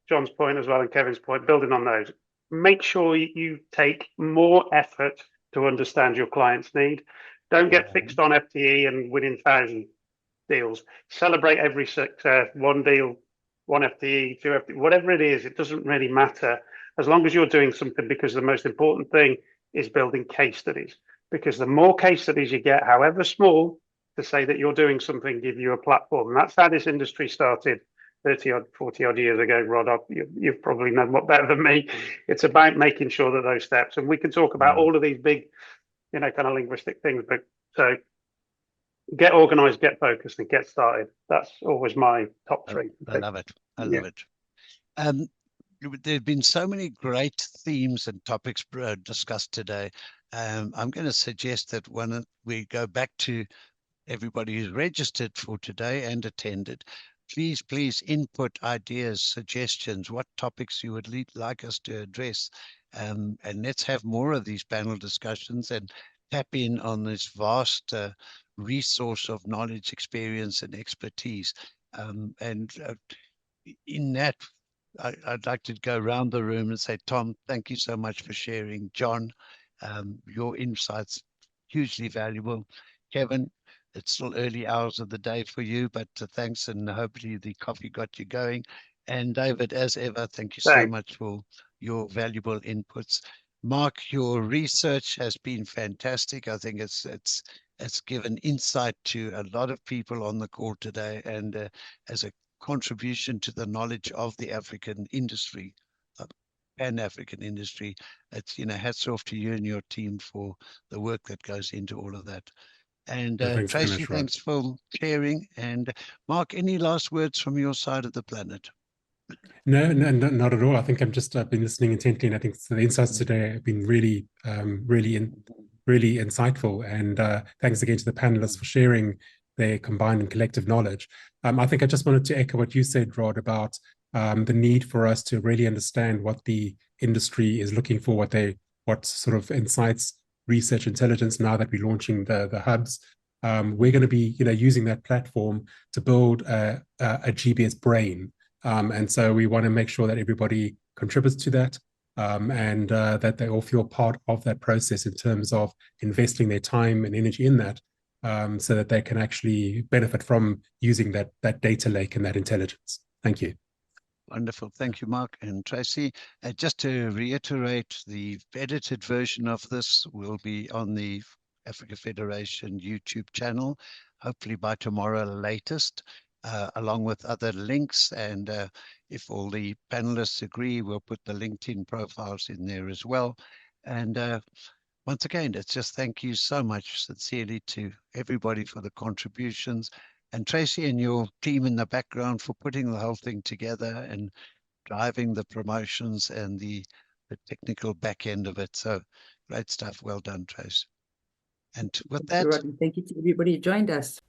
S3: John's point as well, and Kevin's point, building on those. Make sure you take more effort to understand your client's need. Don't get fixed on FTE and winning 1,000 deals. Celebrate every success, one deal, one FTE, two FTE, whatever it is. It doesn't really matter as long as you're doing something, because the most important thing is building case studies. Because the more case studies you get, however small, to say that you're doing something, give you a platform. And that's how this industry started 30 odd, 40 odd years ago, Rod. You've probably known what better than me. It's about making sure that those steps, and we can talk about all of these big, kind of linguistic things, but so get organized, get focused, and get started. That's always my top three.
S7: I love it. I love it. There have been so many great themes and topics discussed today. I'm going to suggest that when we go back to everybody who's registered for today and attended, please input ideas, suggestions, what topics you would like us to address. And let's have more of these panel discussions and tap in on this vast resource of knowledge, experience, and expertise. In that, I'd like to go around the room and say, Tom, thank you so much for sharing. John, your insights, hugely valuable. Kevin, it's still early hours of the day for you, but thanks, and hopefully the coffee got you going. And David, as ever, thank you so much for your valuable inputs. Mark, your research has been fantastic. I think it's given insight to a lot of people on the call today. And as a contribution to the knowledge of the African industry, Pan-African industry. It's, hats off to you and your team for the work that goes into all of that. And
S2: Thanks very
S7: Tracy,
S2: much, Rod.
S7: thanks for sharing. And Mark, any last words from your side of the planet?
S2: No, not at all. I think I've been listening intently, and I think the insights today have been really, really insightful. And thanks again to the panelists for sharing their combined and collective knowledge. I think I just wanted to echo what you said, Rod, about the need for us to really understand what the industry is looking for, what sort of insights, research, intelligence. Now that we're launching the hubs, we're going to be, using that platform to build a GBS brain. And so we want to make sure that everybody contributes to that, and that they all feel part of that process in terms of investing their time and energy in that, so that they can actually benefit from using that data lake and that intelligence. Thank you.
S7: Wonderful. Thank you, Mark and Tracy. Just to reiterate, the edited version of this will be on the Africa Federation YouTube channel, hopefully by tomorrow latest, along with other links. And if all the panelists agree, we'll put the LinkedIn profiles in there as well. And once again, it's just thank you so much sincerely to everybody for the contributions, and Tracy and your team in the background for putting the whole thing together and driving the promotions and the technical back end of it. So great stuff. Well done, Trace. And with that,
S1: Thank you to everybody who joined us.